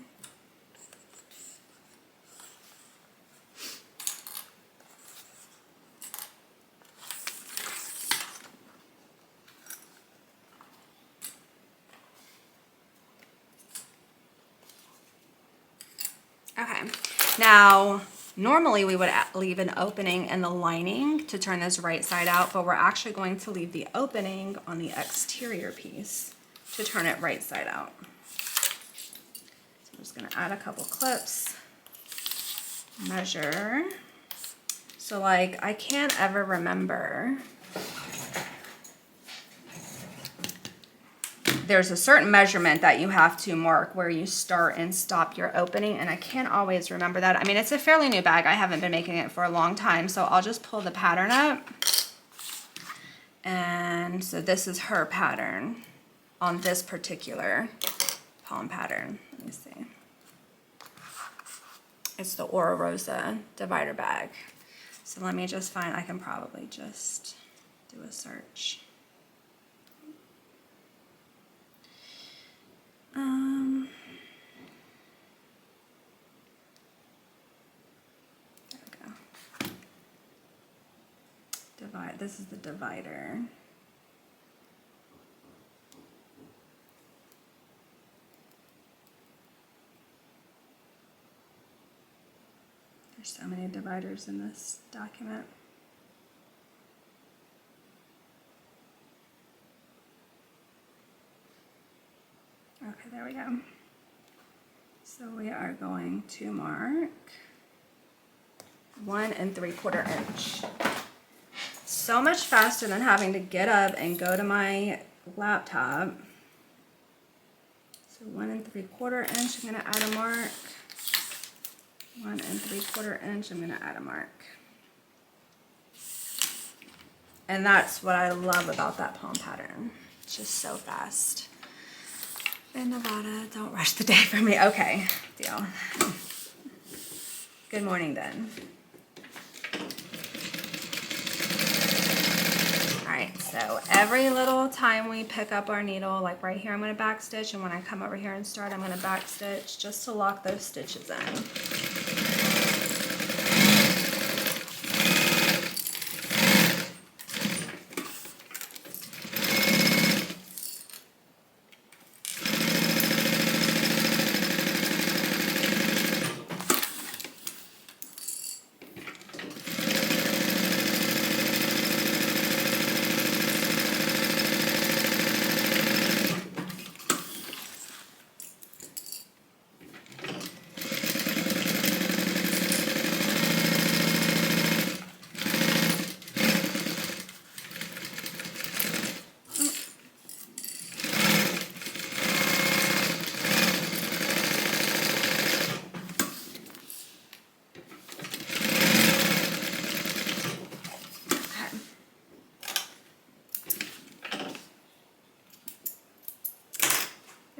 Okay, now normally we would leave an opening in the lining to turn this right side out, but we're actually going to leave the opening on the exterior piece to turn it right side out. So I'm just gonna add a couple clips, measure. So like I can't ever remember. There's a certain measurement that you have to mark where you start and stop your opening, and I can't always remember that. I mean, it's a fairly new bag. I haven't been making it for a long time, so I'll just pull the pattern up. And so this is her pattern on this particular palm pattern. Let me see. It's the Rosa divider bag. So let me just find, I can probably just do a search. There we go. Divide, this is the divider. There's so many dividers in this document. Okay, there we go. So we are going to mark 1 3/4 inch. So much faster than having to get up and go to my laptop. So 1 3/4 inch, I'm gonna add a mark. 1 3/4 inch, I'm gonna add a mark. And that's what I love about that palm pattern. It's just so fast. In Nevada, don't rush the day for me. Okay, deal. Good morning then. All right, so every little time we pick up our needle, like right here, I'm gonna back stitch, and when I come over here and start, I'm gonna back stitch just to lock those stitches in.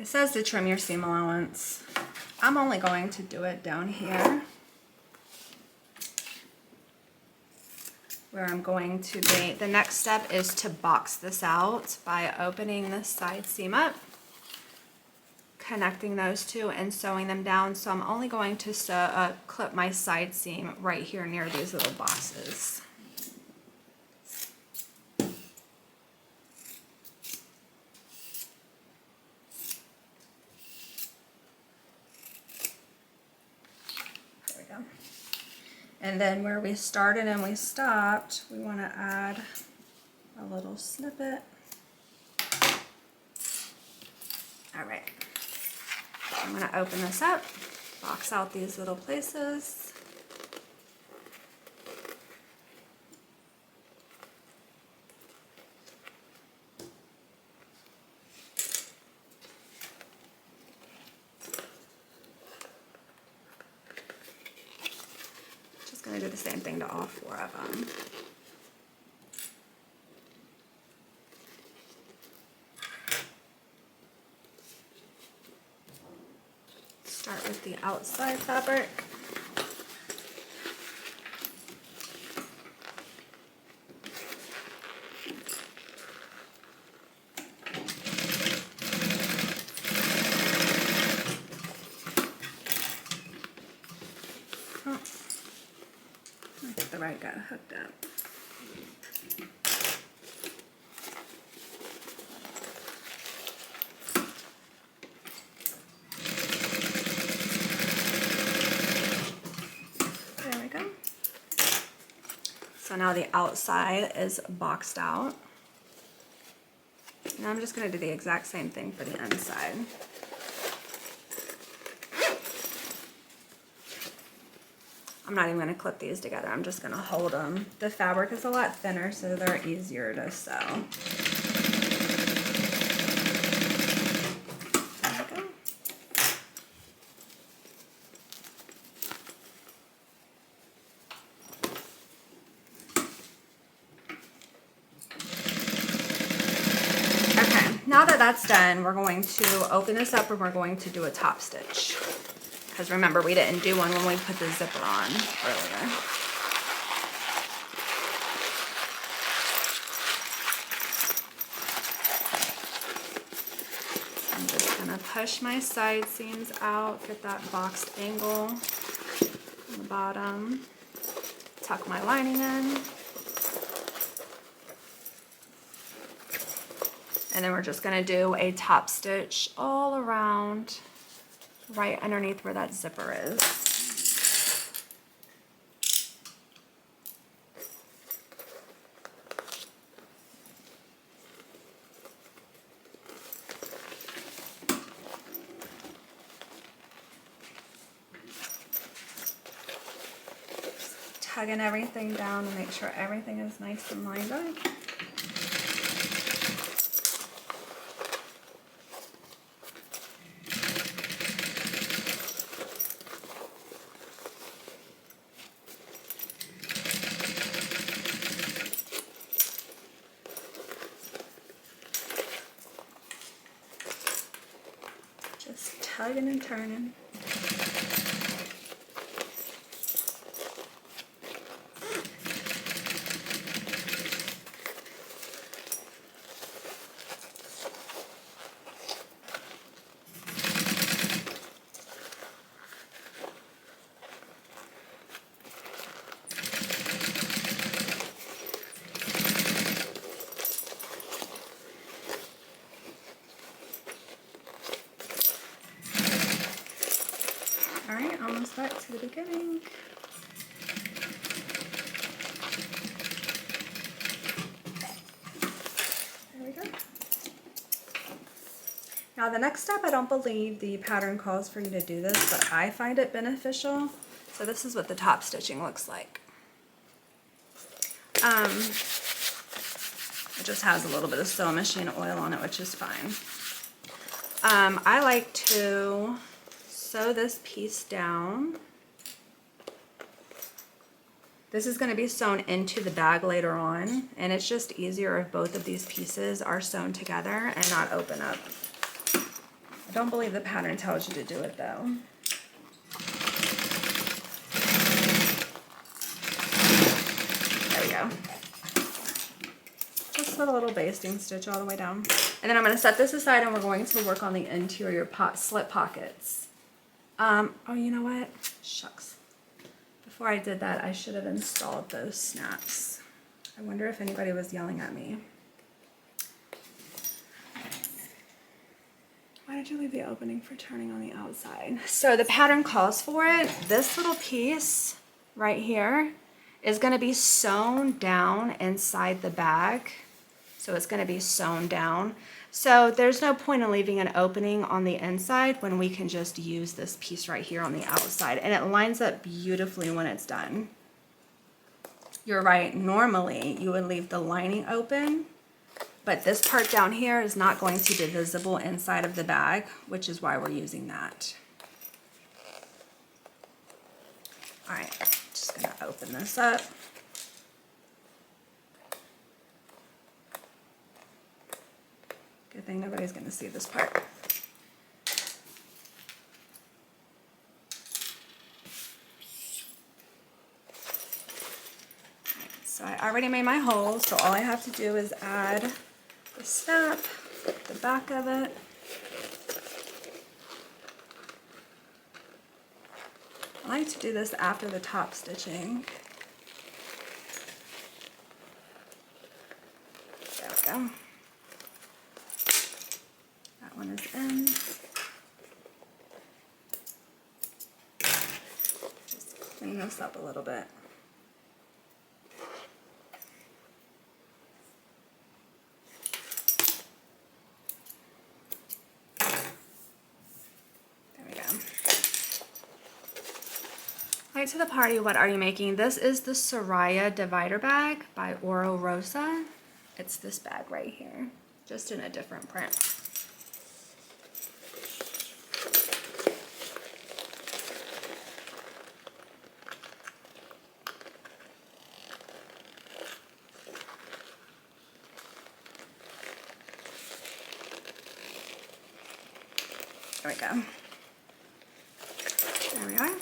It says to trim your seam allowance. I'm only going to do it down here, where I'm going to be. The next step is to box this out by opening this side seam up, connecting those two and sewing them down. So I'm only going to clip my side seam right here near these little boxes. And then where we started and we stopped, we want to add a little snippet. All right, I'm going to open this up, box out these little places. Just going to do the same thing to all 4 of them. Start with the outside fabric. Oh, I think the right got hooked up. So now the outside is boxed out. Now I'm just going to do the exact same thing for the inside. I'm not even going to clip these together. I'm just going to hold them. The fabric is a lot thinner, so they're easier to sew. Now that that's done, we're going to open this up and we're going to do a top stitch. Because remember, we didn't do one when we put the zipper on earlier. I'm just going to push my side seams out, get that boxed angle on the bottom, tuck my lining in. And then we're just going to do a top stitch all around, right underneath where that zipper is. Just tugging everything down to make sure everything is nice and lined up. Just tugging and turning. Alright, almost back to the beginning. There we go. Now the next step, I don't believe the pattern calls for you to do this, but I find it beneficial. So this is what the top stitching looks like. It just has a little bit of sewing machine oil on it, which is fine. I like to sew this piece down. This is going to be sewn into the bag later on, and it's just easier if both of these pieces are sewn together and not open up I don't believe the pattern tells you to do it though. There we go. Just put a little basting stitch all the way down. And then I'm going to set this aside and we're going to work on the interior slip pockets. Oh, you know what? Shucks. Before I did that, I should have installed those snaps. I wonder if anybody was yelling at me. Why did you leave the opening for turning on the outside? So the pattern calls for it. This little piece right here is going to be sewn down inside the bag. So it's going to be sewn down. So there's no point in leaving an opening on the inside when we can just use this piece right here on the outside. And it lines up beautifully when it's done. You're right, normally you would leave the lining open, but this part down here is not going to be visible inside of the bag, which is why we're using that. All right, just gonna open this up. Good thing nobody's gonna see this part. So I already made my hole, so all I have to do is add the snap, the back of it. I like to do this after the top stitching. There we go. That one is in. Just clean this up a little bit. Late to the party, what are you making? This is the Soraya divider bag by Rosa. It's this bag right here, just in a different print. There we go. There we are.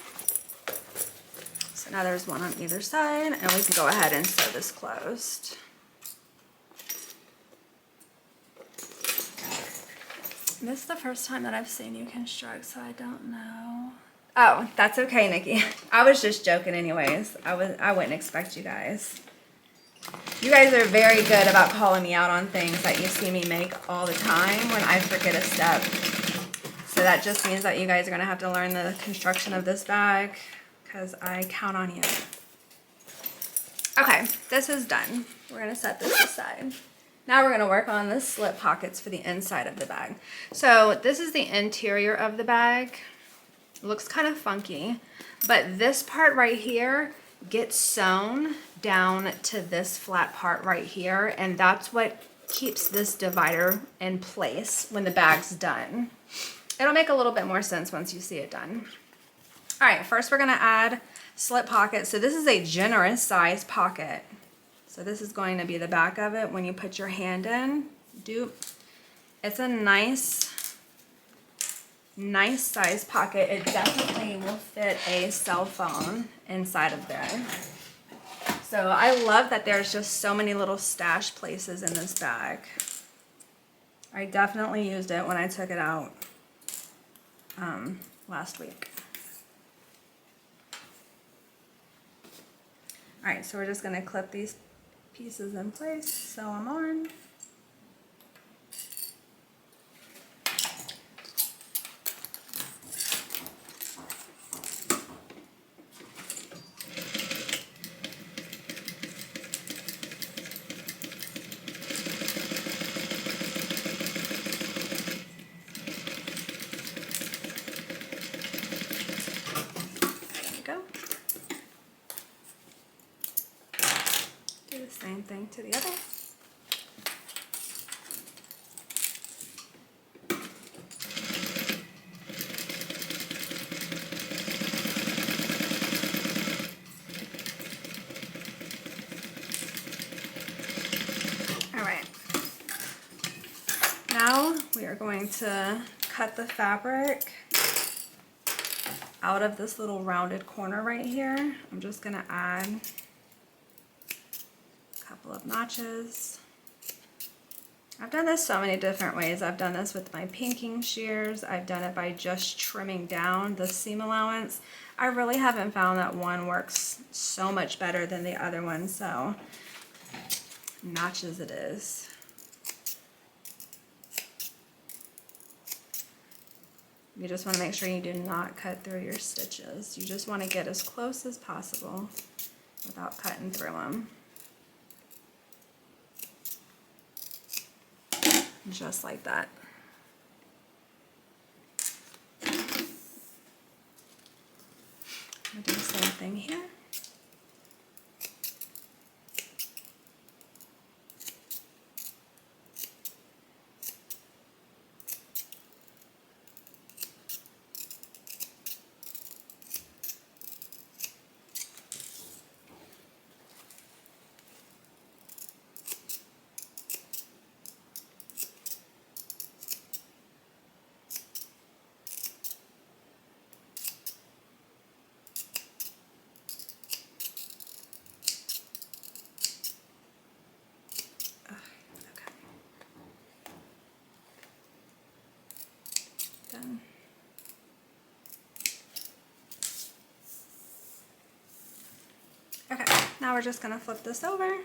So now there's one on either side, and we can go ahead and sew this closed. This is the first time that I've seen you construct, so I don't know. Oh, that's okay, Nikki. I was just joking anyways. I wouldn't expect you guys. You guys are very good about calling me out on things that you see me make all the time when I forget a step. So that just means that you guys are gonna have to learn the construction of this bag, because I count on you. Okay, this is done. We're gonna set this aside. Now we're gonna work on the slip pockets for the inside of the bag. So this is the interior of the bag. It looks kind of funky, but this part right here gets sewn down to this flat part right here, and that's what keeps this divider in place when the bag's done. It'll make a little bit more sense once you see it done. All right, first we're gonna add slip pockets. So this is a generous size pocket. So this is going to be the back of it when you put your hand in. It's a nice size pocket. It definitely will fit a cell phone inside of there. So I love that there's just so many little stash places in this bag. I definitely used it when I took it out last week. All right, so we're just gonna clip these pieces in place, sew them on. Same thing to the other. All right. Now we are going to cut the fabric out of this little rounded corner right here. I'm just gonna add a couple of notches. I've done this so many different ways. I've done this with my pinking shears. I've done it by just trimming down the seam allowance. I really haven't found that one works so much better than the other one, so notches it is. You just want to make sure you do not cut through your stitches. You just want to get as close as possible without cutting through them. Just like that. I'll do the same thing here. Done. Okay, now we're just gonna flip this over.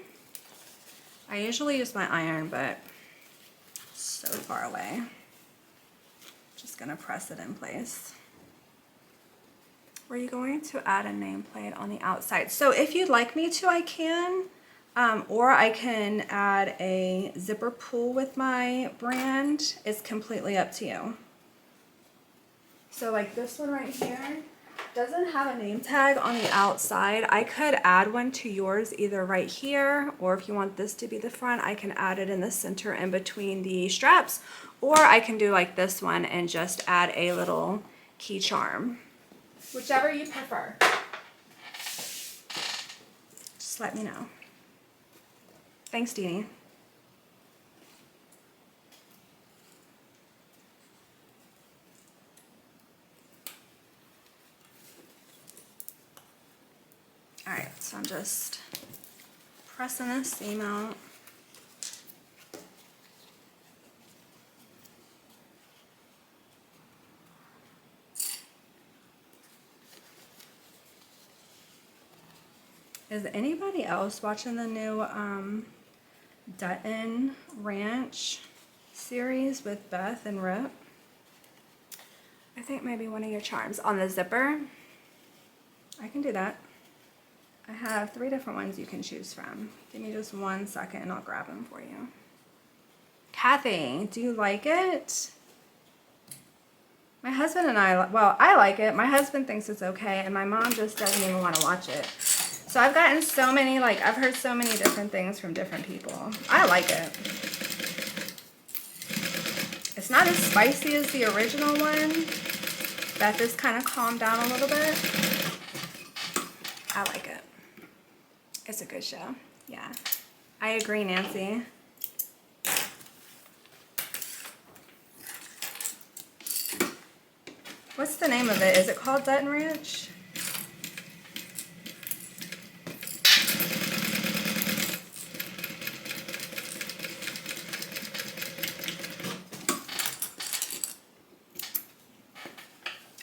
I usually use my iron, but it's so far away. Just gonna press it in place. We're going to add a nameplate on the outside. So if you'd like me to, I can, or I can add a zipper pull with my brand. It's completely up to you. So like this one right here doesn't have a name tag on the outside. I could add one to yours either right here, or if you want this to be the front, I can add it in the center in between the straps, or I can do like this one and just add a little key charm. Whichever you prefer. Just let me know. Thanks, Deanie. All right, so I'm just pressing this seam out. Is anybody else watching the new Dutton Ranch series with Beth and Rip? I think maybe one of your charms on the zipper. I can do that. I have 3 different ones you can choose from. Give me just 1 second and I'll grab them for you. Kathy, do you like it? My husband and I, well, I like it. My husband thinks it's okay, and my mom just doesn't even want to watch it. So I've gotten so many, like, I've heard so many different things from different people. I like it. It's not as spicy as the original one. Beth has kind of calmed down a little bit. I like it. It's a good show. Yeah. I agree, Nancy. What's the name of it? Is it called Dutton Ranch?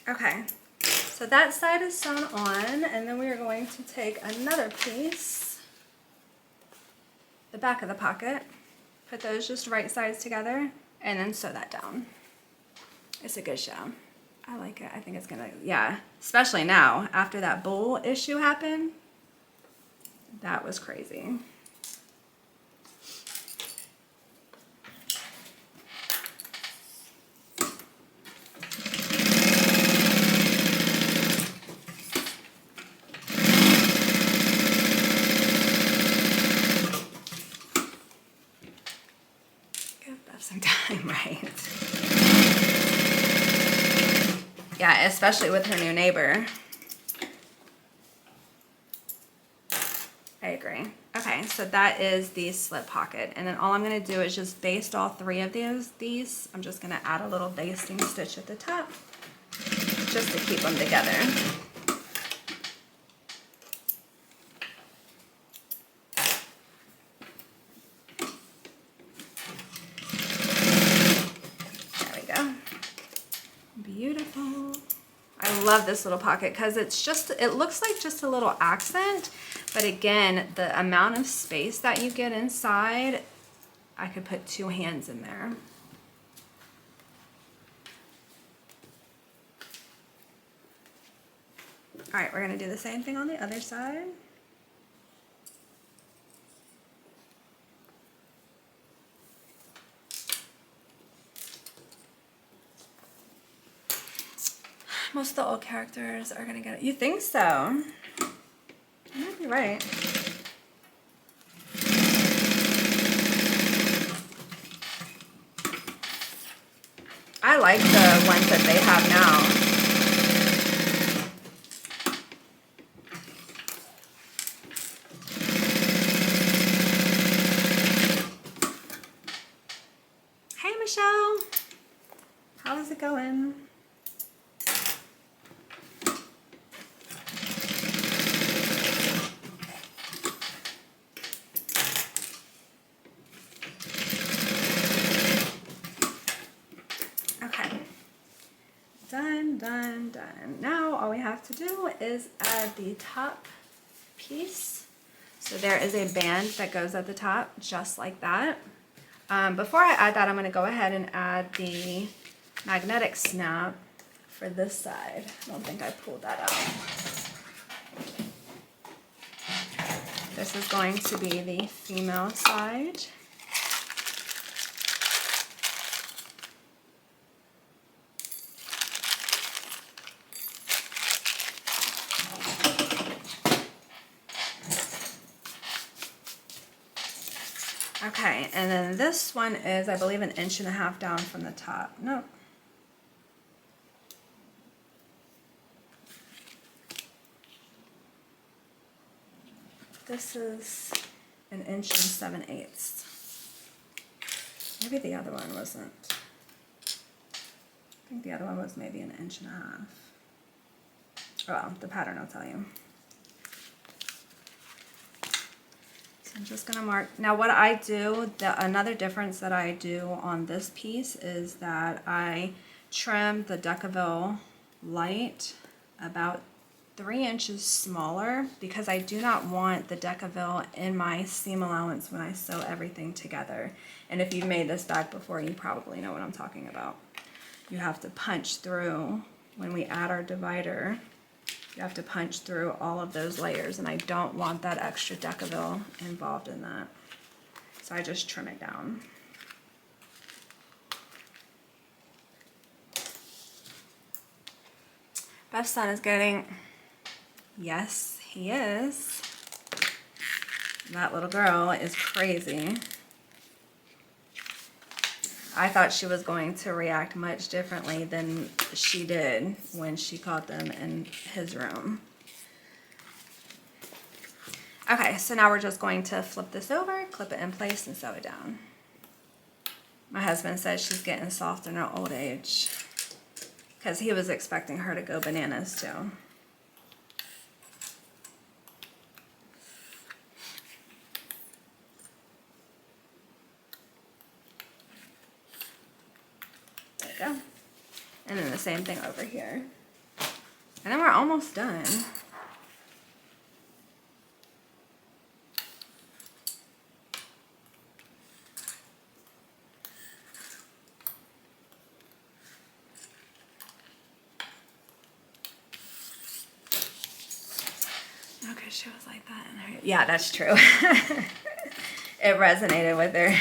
Okay, so that side is sewn on, and then we are going to take another piece, the back of the pocket, put those just right sides together, and then sew that down. It's a good show. I like it. I think it's gonna, yeah, especially now, after that bowl issue happened. That was crazy. Some time, right? Yeah, especially with her new neighbor. I agree. Okay, so that is the slip pocket. And then all I'm gonna do is just baste all three of these. I'm just gonna add a little basting stitch at the top just to keep them together. There we go. Beautiful. I love this little pocket because it looks like just a little accent, but again, the amount of space that you get inside, I could put 2 hands in there. All right, we're gonna do the same thing on the other side. Most of the old characters are gonna get it. You think so? You might be right. I like the ones that they have now. Hey, Michelle. How's it going? Done. Now all we have to do is add the top piece. So there is a band that goes at the top, just like that. Before I add that, I'm going to go ahead and add the magnetic snap for this side. I don't think I pulled that out. This is going to be the female side. Okay, and then this one is, I believe, 1.5 inches down from the top. Nope. This is 1 7/8 inches. Maybe the other one wasn't. I think the other one was maybe 1.5 inches. Oh, well, the pattern will tell you. I'm just gonna mark. Now what I do, another difference that I do on this piece is that I trim the Decaville light about 3 inches smaller because I do not want the Decaville in my seam allowance when I sew everything together. And if you've made this bag before, you probably know what I'm talking about. You have to punch through, when we add our divider, you have to punch through all of those layers, and I don't want that extra Decaville involved in that. So I just trim it down. Beth's son is getting, yes, he is. That little girl is crazy. I thought she was going to react much differently than she did when she caught them in his room. Okay, so now we're just going to flip this over, clip it in place, and sew it down. My husband says she's getting soft in her old age because he was expecting her to go bananas too. Go. And then the same thing over here. And then we're almost done. Okay, she was like that in her. Yeah, that's true. It resonated with her.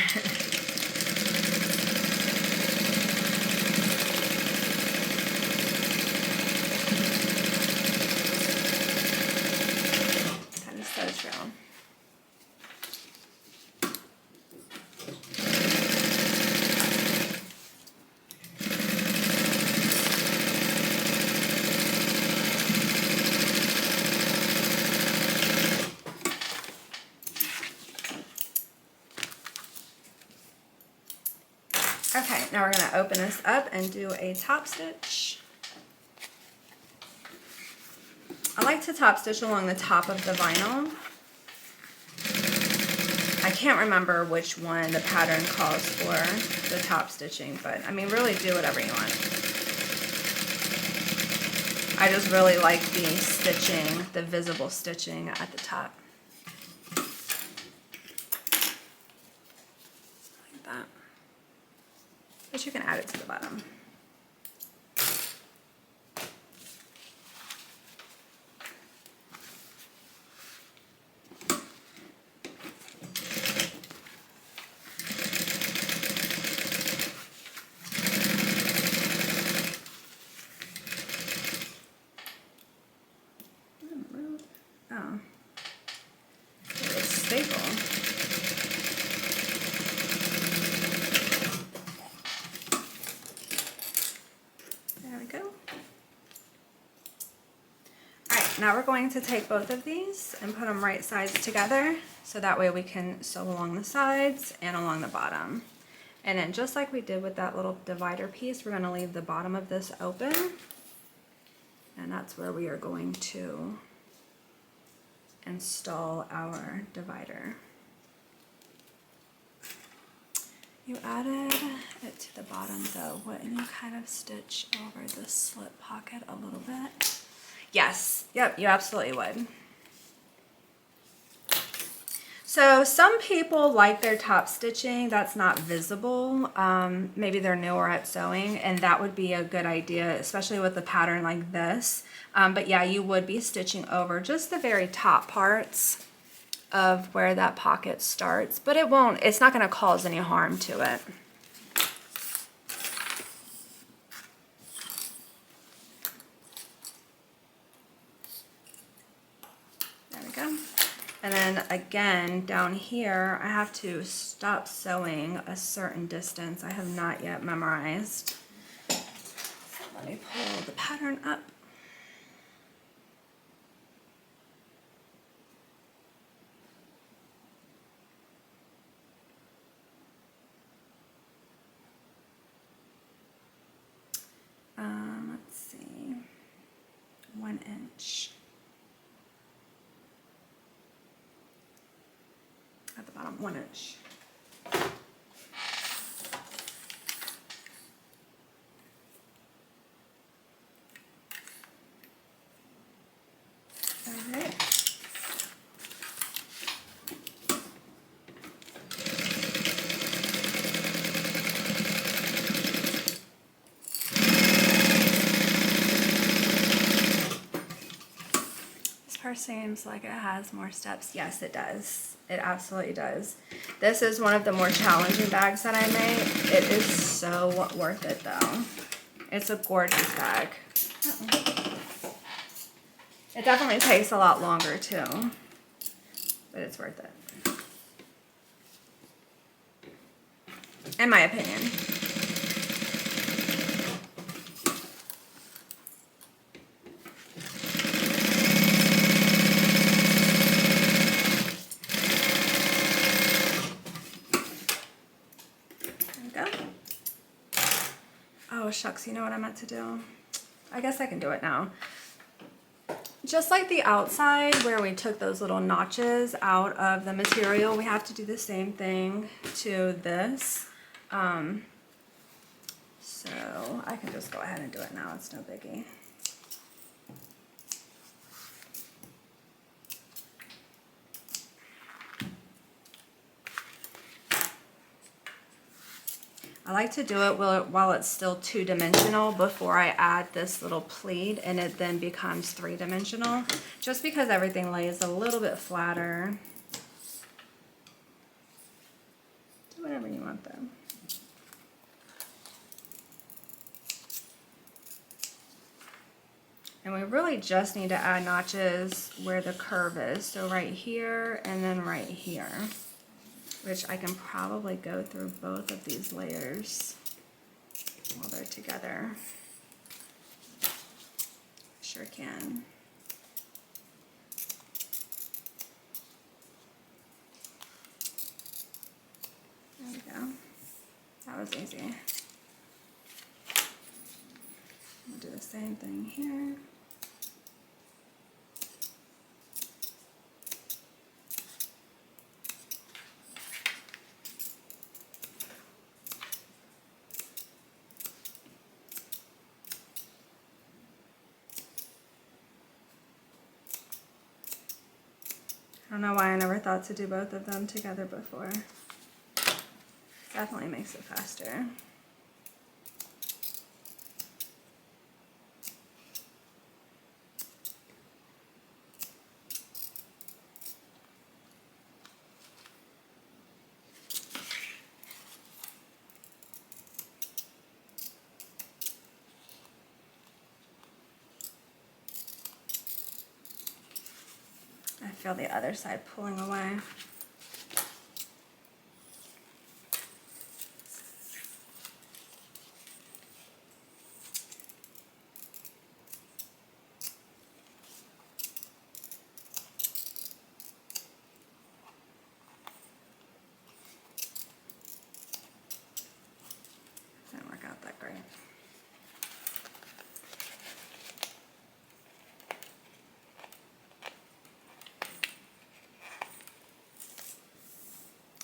Okay, now we're gonna open this up and do a top stitch. I like to top stitch along the top of the vinyl. I can't remember which one the pattern calls for the top stitching, but I mean, really do whatever you want. I just really like the stitching, the visible stitching at the top. Like that. But you can add it to the bottom. Oh, it's a staple. There we go. All right, now we're going to take both of these and put them right sides together, so that way we can sew along the sides and along the bottom. And then just like we did with that little divider piece, we're going to leave the bottom of this open, and that's where we are going to install our divider. You added it to the bottom though. Wouldn't you kind of stitch over the slip pocket a little bit? Yes, yep, you absolutely would. So some people like their top stitching that's not visible. Maybe they're newer at sewing, and that would be a good idea, especially with a pattern like this. But yeah, you would be stitching over just the very top parts of where that pocket starts, but it's not going to cause any harm to it. There we go. And then again, down here, I have to stop sewing a certain distance. I have not yet memorized. Let me pull the pattern up. Let's see, 1 inch. At the bottom, 1 inch. All right. This purse seems like it has more steps. Yes, it does. It absolutely does. This is one of the more challenging bags that I made. It is so worth it though. It's a gorgeous bag. It definitely takes a lot longer too, but it's worth it. In my opinion. Oh shucks, you know what I meant to do? I guess I can do it now. Just like the outside where we took those little notches out of the material, we have to do the same thing to this. So I can just go ahead and do it now, it's no biggie. I like to do it while it's still two-dimensional before I add this little pleat, and it then becomes three-dimensional, just because everything lays a little bit flatter. Do whatever you want though. And we really just need to add notches where the curve is, so right here and then right here, which I can probably go through both of these layers while they're together. Sure can. There we go. That that was easy. I'll do the same thing here. I don't know why I never thought to do both of them together before. Definitely makes it faster. I feel the other side pulling away. Didn't work out that great.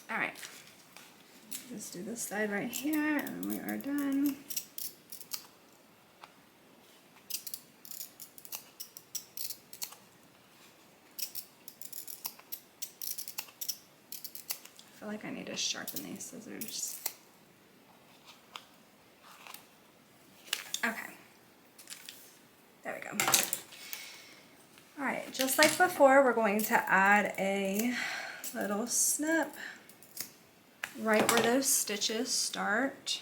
All right, let's do this side right here and we are done. I feel like I need to sharpen these scissors. Okay, there we go. All right, just like before, we're going to add a little snip right where those stitches start.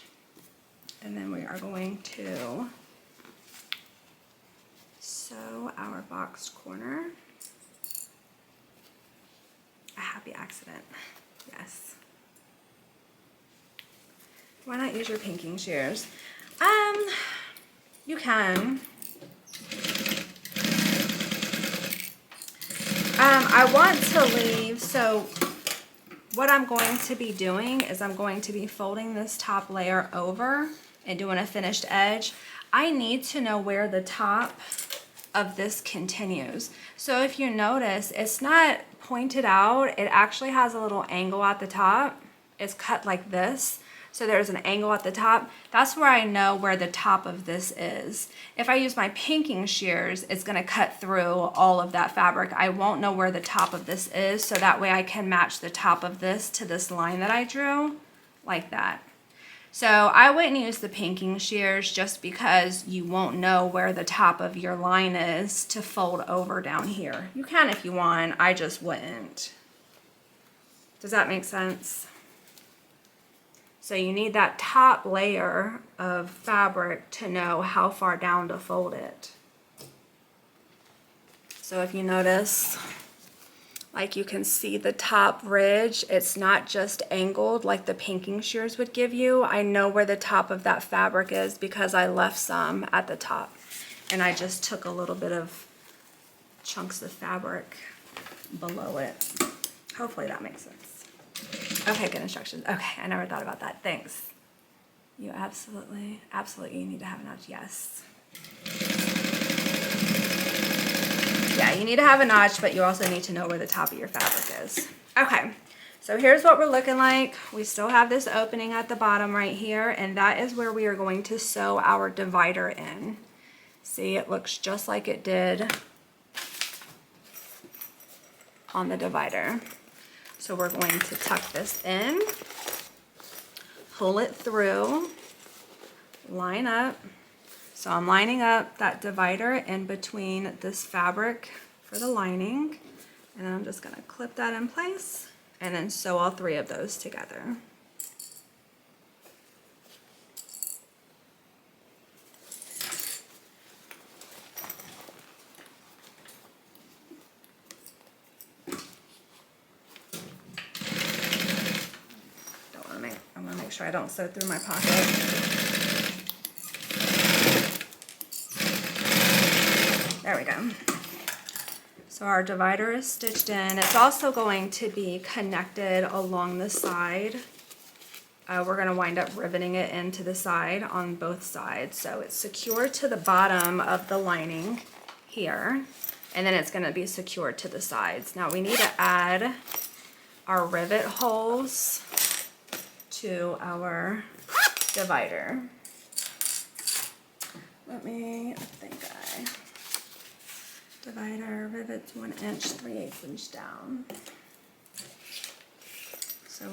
And then we are going to sew our boxed corner. A happy accident, yes. Why not use your pinking shears? You can. I want to leave, so what I'm going to be doing is I'm going to be folding this top layer over and doing a finished edge. I need to know where the top of this continues. So if you notice, it's not pointed out. It actually has a little angle at the top. It's cut like this. So there's an angle at the top. That's where I know where the top of this is. If I use my pinking shears, it's gonna cut through all of that fabric. I won't know where the top of this is, so that way I can match the top of this to this line that I drew, like that. So I wouldn't use the pinking shears just because you won't know where the top of your line is to fold over down here. You can if you want, I just wouldn't. Does that make sense? So you need that top layer of fabric to know how far down to fold it. So if you notice, like you can see the top ridge, it's not just angled like the pinking shears would give you. I know where the top of that fabric is because I left some at the top. And I just took a little bit of chunks of fabric below it. Hopefully that makes sense. Okay, good instructions. Okay, I never thought about that. Thanks. You absolutely need to have a notch. Yes. Yeah, you need to have a notch, but you also need to know where the top of your fabric is. Okay, so here's what we're looking like. We still have this opening at the bottom right here, and that is where we are going to sew our divider in. See, it looks just like it did on the divider. So we're going to tuck this in, pull it through, line up. So I'm lining up that divider in between this fabric for the lining, and then I'm just gonna clip that in place and then sew all three of those together. I'm gonna make sure I don't sew through my pocket. There we go. So our divider is stitched in. It's also going to be connected along the side we're going to wind up riveting it into the side on both sides. So it's secured to the bottom of the lining here, and then it's going to be secured to the sides. Now we need to add our rivet holes to our divider. Divider rivets 1 inch, 3/8 inch down. So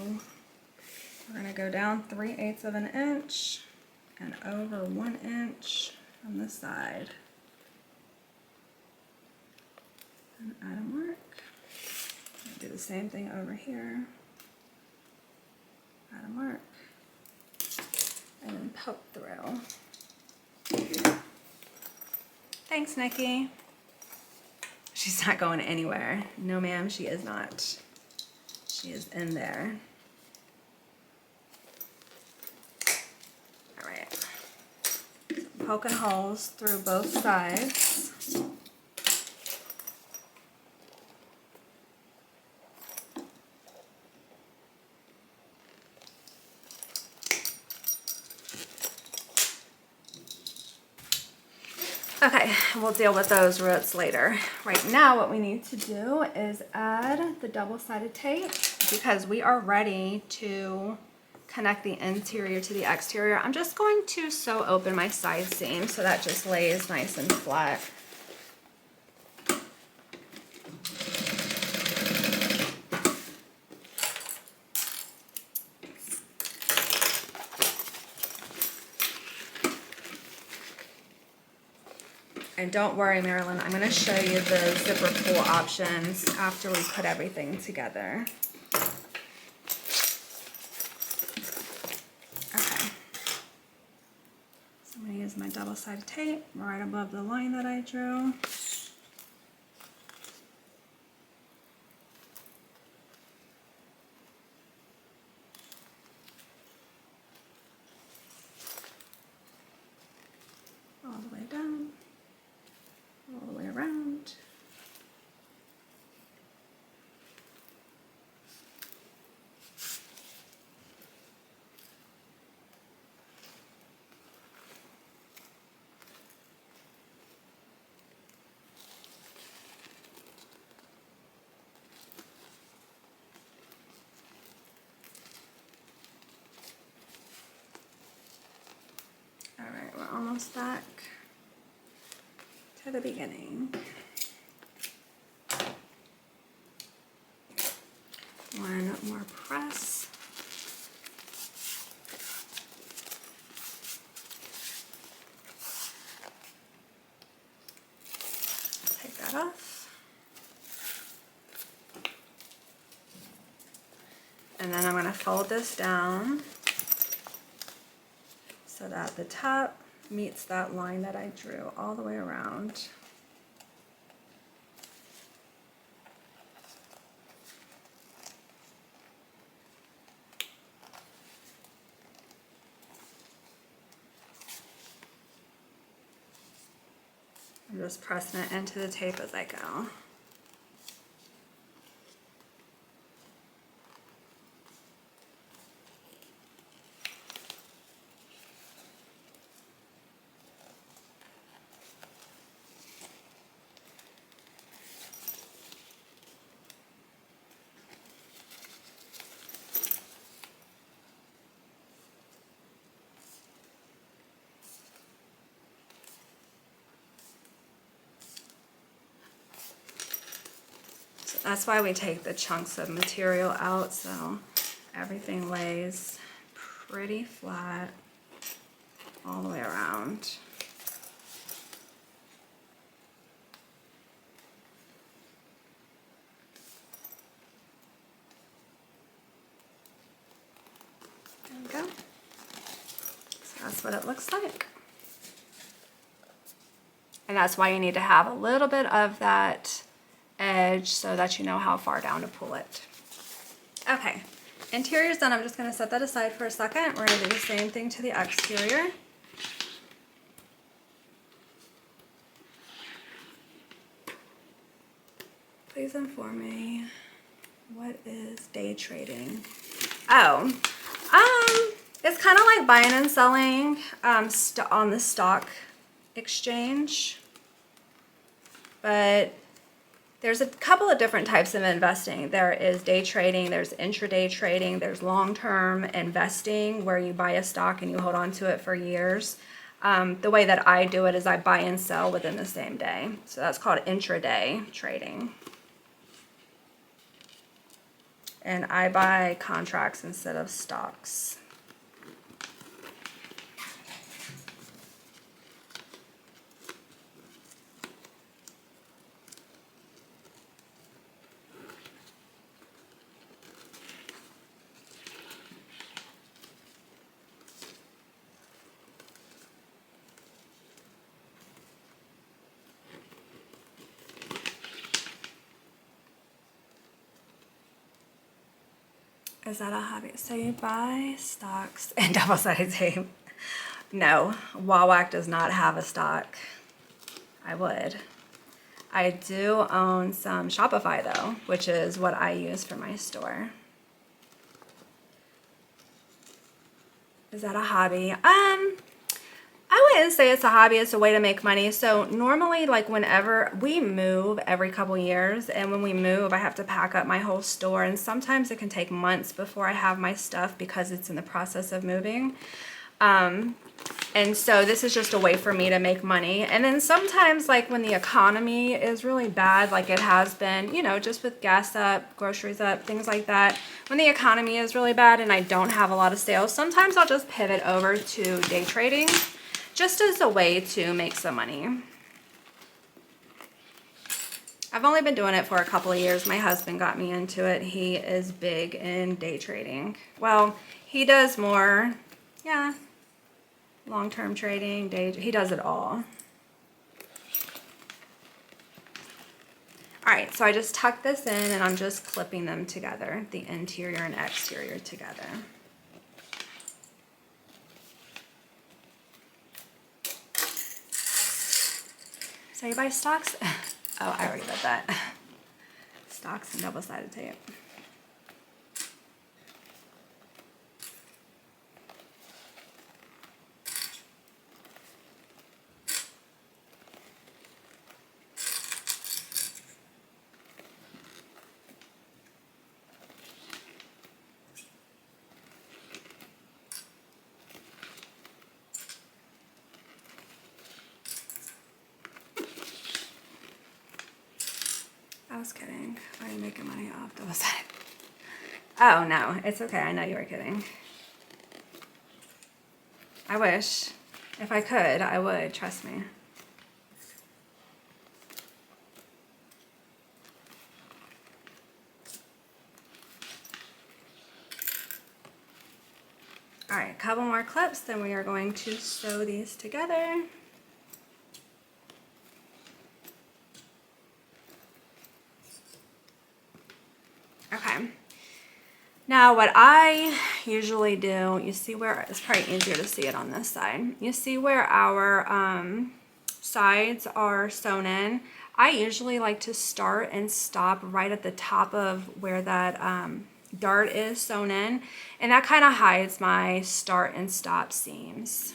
we're going to go down 3/8 of an inch and over 1 inch from the side. And add a mark. Do the same thing over here. Add a mark. And then poke through. Thanks, Nikki. She's not going anywhere. No, ma'am, she is not. She is in there. All right. Poking holes through both sides. Okay, we'll deal with those roots later. Right now, what we need to do is add the double-sided tape because we are ready to connect the interior to the exterior. I'm just going to sew open my side seam so that just lays nice and flat. And don't worry, Marilyn, I'm going to show you the zipper pull options after we put everything together. Okay. So I'm going to use my double-sided tape right above the line that I drew. All the way down. All the way around. All right, we're almost back to the beginning. One more press. Take that off. And then I'm going to fold this down so that the top meets that line that I drew all the way around. I'm just pressing it into the tape as I go. That's why we take the chunks of material out, so everything lays pretty flat all the way around. There we go. So that's what it looks like. And that's why you need to have a little bit of that edge so that you know how far down to pull it. Okay, interior's done. I'm just going to set that aside for a second. We're going to do the same thing to the exterior. Please inform me, what is day trading? Oh, It's kind of like buying and selling on the stock exchange, but there's a couple of different types of investing. There is day trading, there's intraday trading, there's long-term investing where you buy a stock and you hold on to it for years. The way that I do it is I buy and sell within the same day. So that's called intraday trading. And I buy contracts instead of stocks. Is that a hobby? So you buy stocks and double-sided tape. No, Wawak does not have a stock. I would. I do own some Shopify though, which is what I use for my store. Is that a hobby? I wouldn't say it's a hobby, it's a way to make money. So normally, like whenever we move every couple years, and when we move, I have to pack up my whole store, and sometimes it can take months before I have my stuff because it's in the process of moving. And so this is just a way for me to make money. And then sometimes, like when the economy is really bad, like it has been, you know, just with gas up, groceries up, things like that. When the economy is really bad and I don't have a lot of sales, sometimes I'll just pivot over to day trading just as a way to make some money. I've only been doing it for a couple of years. My husband got me into it. He is big in day trading. Well, he does more, yeah, long-term trading, he does it all. All right, so I just tucked this in and I'm just clipping them together, the interior and exterior together. So you buy stocks? Oh, I already read that. Stocks and double-sided tape. I was kidding. Why are you making money off double-sided? Oh, no. It's okay. I know you were kidding. I wish. If I could, I would. Trust me. All right, a couple more clips, then we are going to sew these together. Okay. Now what I usually do, you see where, it's probably easier to see it on this side. You see where our sides are sewn in. I usually like to start and stop right at the top of where that dart is sewn in, and that kind of hides my start and stop seams.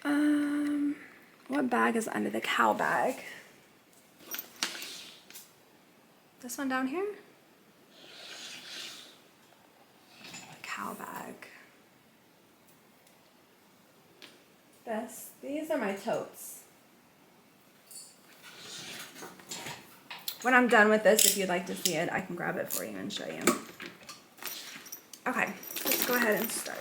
What bag is under the cow bag? This one down here? Cow bag. These are my totes. When I'm done with this, if you'd like to see it, I can grab it for you and show you. Okay, let's go ahead and start.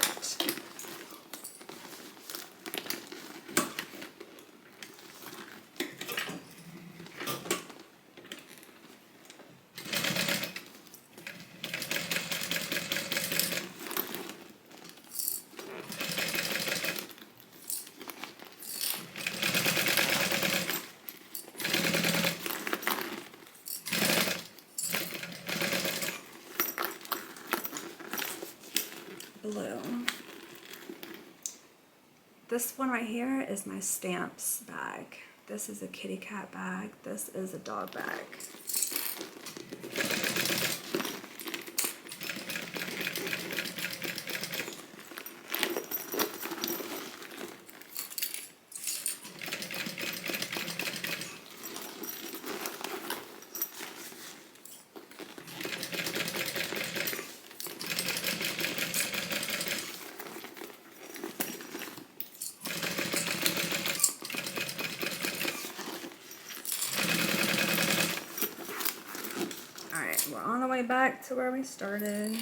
Blue. This one right here is my stamps bag. This is a kitty cat bag. This is a dog bag. on the way back to where we started.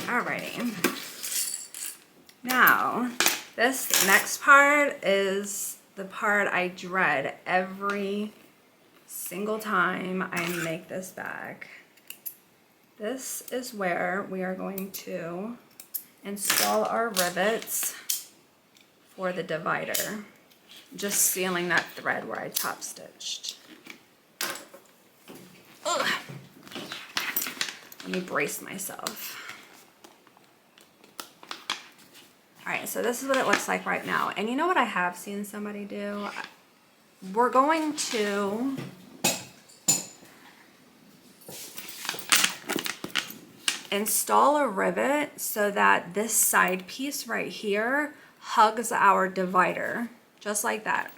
Alrighty. Now, this next part is the part I dread every single time I make this bag. This is where we are going to install our rivets for the divider. Just sealing that thread where I top stitched. Ugh. Let me brace myself. All right, so this is what it looks like right now. And you know what I have seen somebody do? We're going to install a rivet so that this side piece right here hugs our divider, just like that.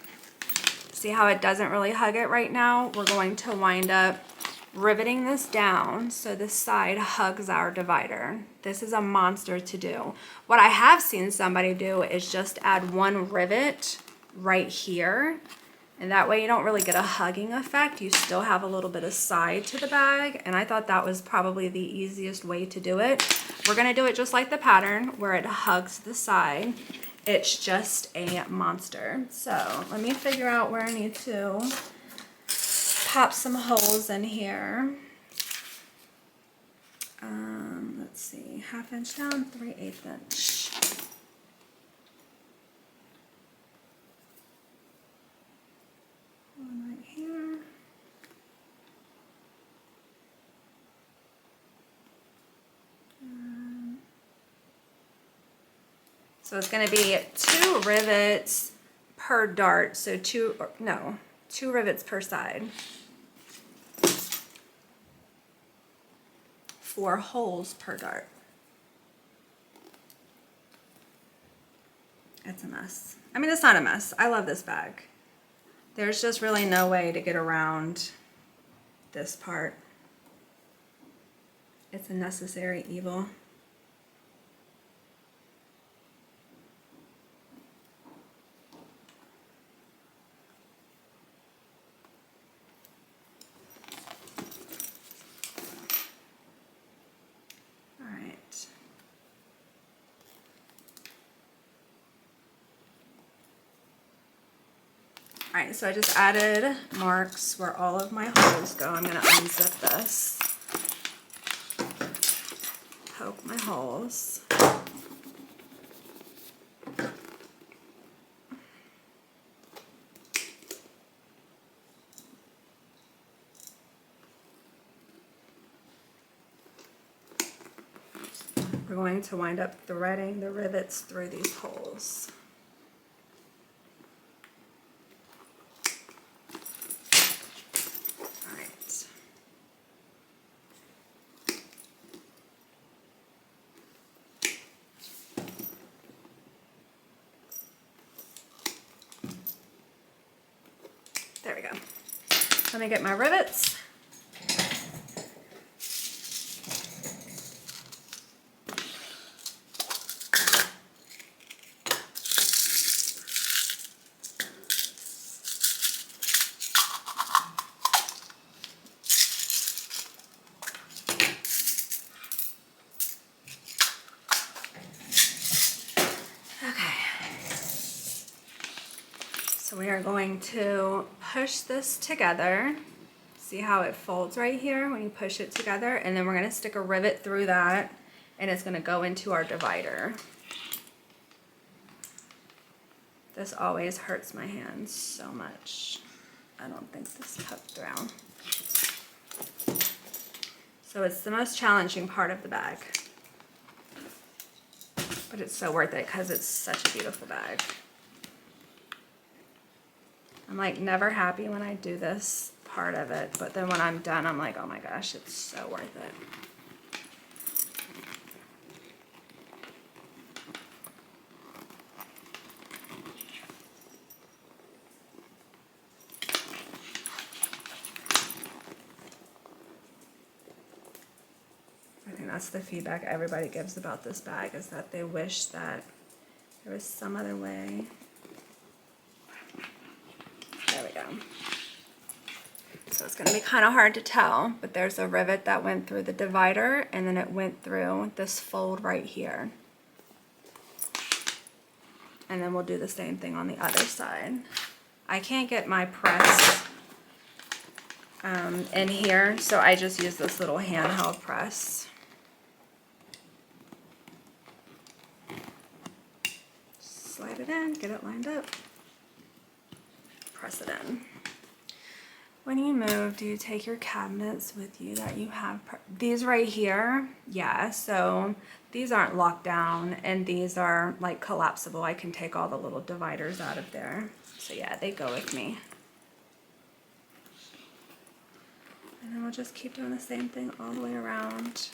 See how it doesn't really hug it right now? We're going to wind up riveting this down so this side hugs our divider. This is a monster to do. What I have seen somebody do is just add one rivet right here, and that way you don't really get a hugging effect. You still have a little bit of side to the bag, and I thought that was probably the easiest way to do it. We're gonna do it just like the pattern where it hugs the side. It's just a monster. So let me figure out where I need to pop some holes in here. Let's see, 1/2 inch down, 3/8 inch. One right here. So it's going to be 2 rivets per dart, so 2 rivets per side. 4 holes per dart. It's a mess. I mean, it's not a mess. I love this bag. There's just really no way to get around this part. It's a necessary evil. All right, so I just added marks where all of my holes go. I'm going to unzip this, poke my holes. We're going to wind up threading the rivets through these holes. There we go. Let me get my rivets. So we are going to push this together. See how it folds right here when you push it together? And then we're going to stick a rivet through that, and it's going to go into our divider. This always hurts my hands so much. I don't think this poked through. So it's the most challenging part of the bag. But it's so worth it because it's such a beautiful bag. I'm like never happy when I do this part of it, but then when I'm done, I'm like, oh my gosh, it's so worth it. I think that's the feedback everybody gives about this bag, is that they wish that there was some other way. There we go. So it's going to be kind of hard to tell, but there's a rivet that went through the divider, and then it went through this fold right here. And then we'll do the same thing on the other side. I can't get my press in here, so I just use this little handheld press. Slide it in, get it lined up, press it in. When you move, do you take your cabinets with you that you have? These right here, yeah, so these aren't locked down, and these are like collapsible. I can take all the little dividers out of there. So yeah, they go with me. And then we'll just keep doing the same thing all the way around.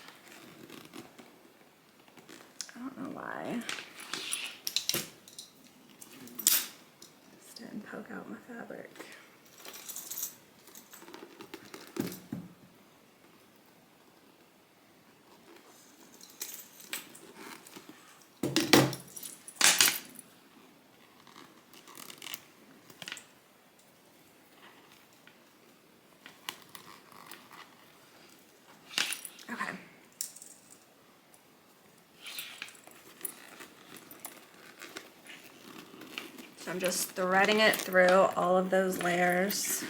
I don't know why. This didn't poke out my fabric. Okay. So I'm just threading it through all of those layers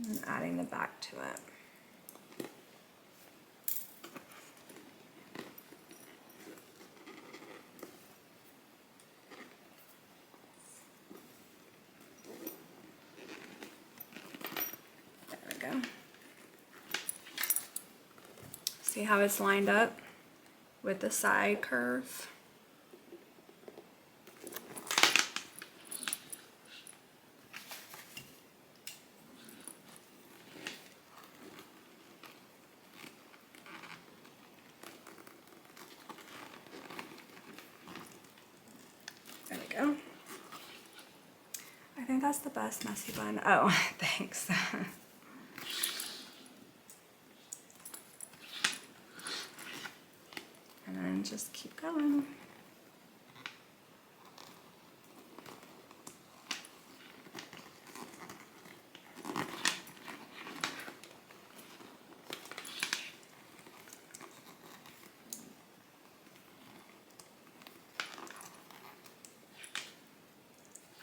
and adding the back to it. There we go. See how it's lined up with the side curve? There we go. I think that's the best messy bun. Oh, thanks. And then just keep going.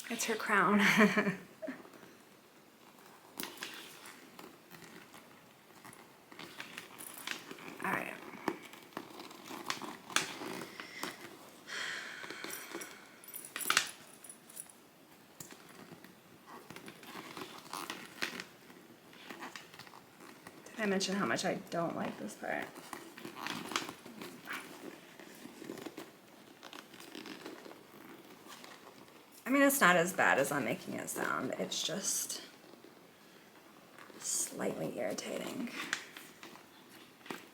It's her crown. All right. Did I mention how much I don't like this part? I mean, it's not as bad as I'm making it sound. It's just slightly irritating.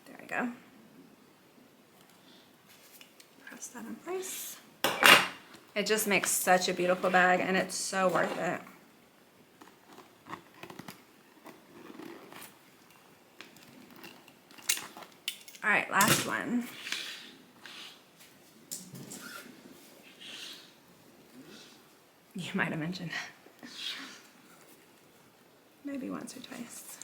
There we go. Press that in place. It just makes such a beautiful bag, and it's so worth it. All right, last one. You might have mentioned. Maybe once or twice.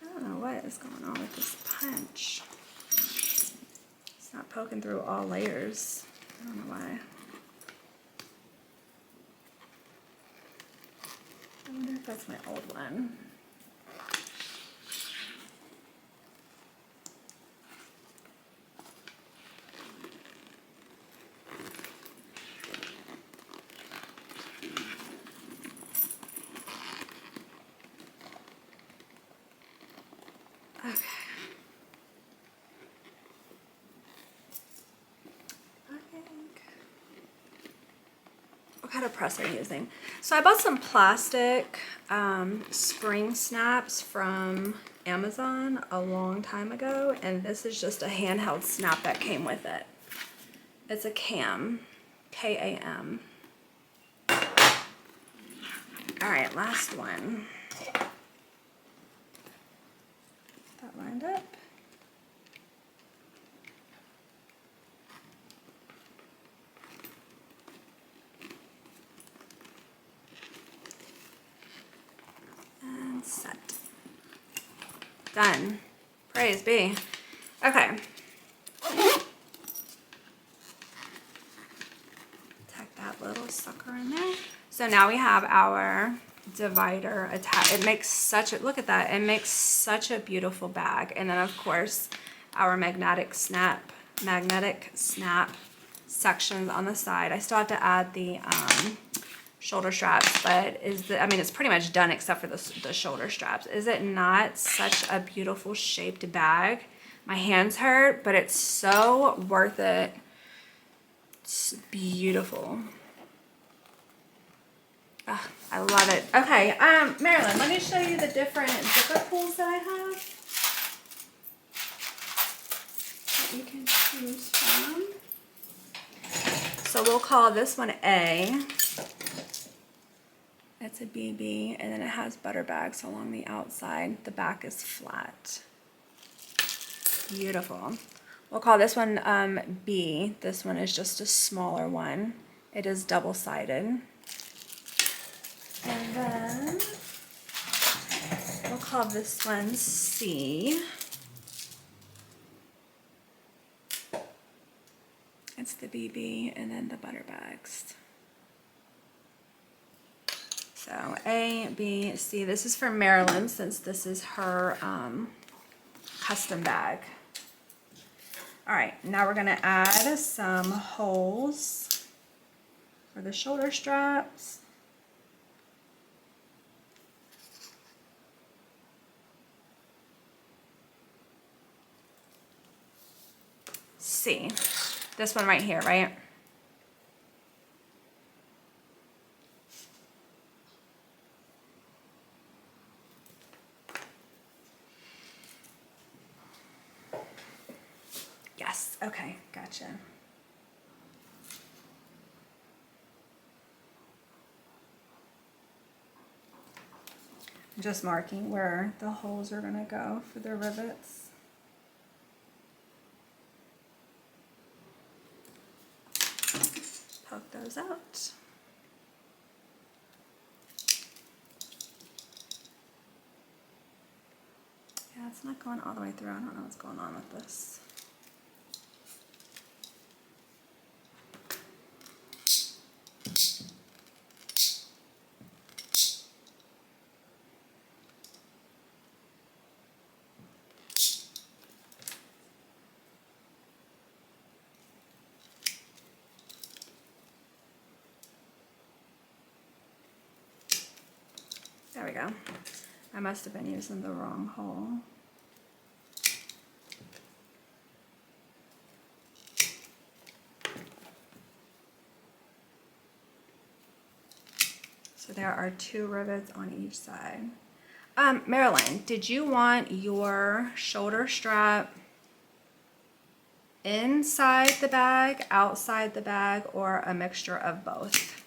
I don't know what is going on with this punch. It's not poking through all layers. I don't know why. I wonder if that's my old one. Okay. What kind of press are you using? So I bought some plastic spring snaps from Amazon a long time ago, and this is just a handheld snap that came with it. It's a Cam, K-A-M. All right, last one. set. Done. Praise be. Okay. Tuck that little sucker in there. So now we have our divider attached. It makes such a, look at that. It makes such a beautiful bag. And then of course our magnetic snap sections on the side. I still have to add the shoulder straps, but I mean, it's pretty much done except for the shoulder straps. Is it not such a beautiful shaped bag? My hands hurt, but it's so worth it. It's beautiful. Oh, I love it. Okay, Marilyn, let me show you the different zipper pulls that I have that you can choose from. So we'll call this one A. It's a BB, and then it has butter bags along the outside. The back is flat. Beautiful. We'll call this one B. This one is just a smaller one. It is double-sided. And then we'll call this one C. It's the BB and then the butter bags. So A, B, C. This is for Marilyn since this is her custom bag. All right, now we're gonna add some holes for the shoulder straps. C. This one right here, right? Yes, okay, gotcha. I'm just marking where the holes are gonna go for the rivets. Poke those out. Yeah, it's not going all the way through. I don't know what's going on with this. There we go. I must have been using the wrong hole. So there are 2 rivets on each side. Marilyn, did you want your shoulder strap inside the bag, outside the bag, or a mixture of both?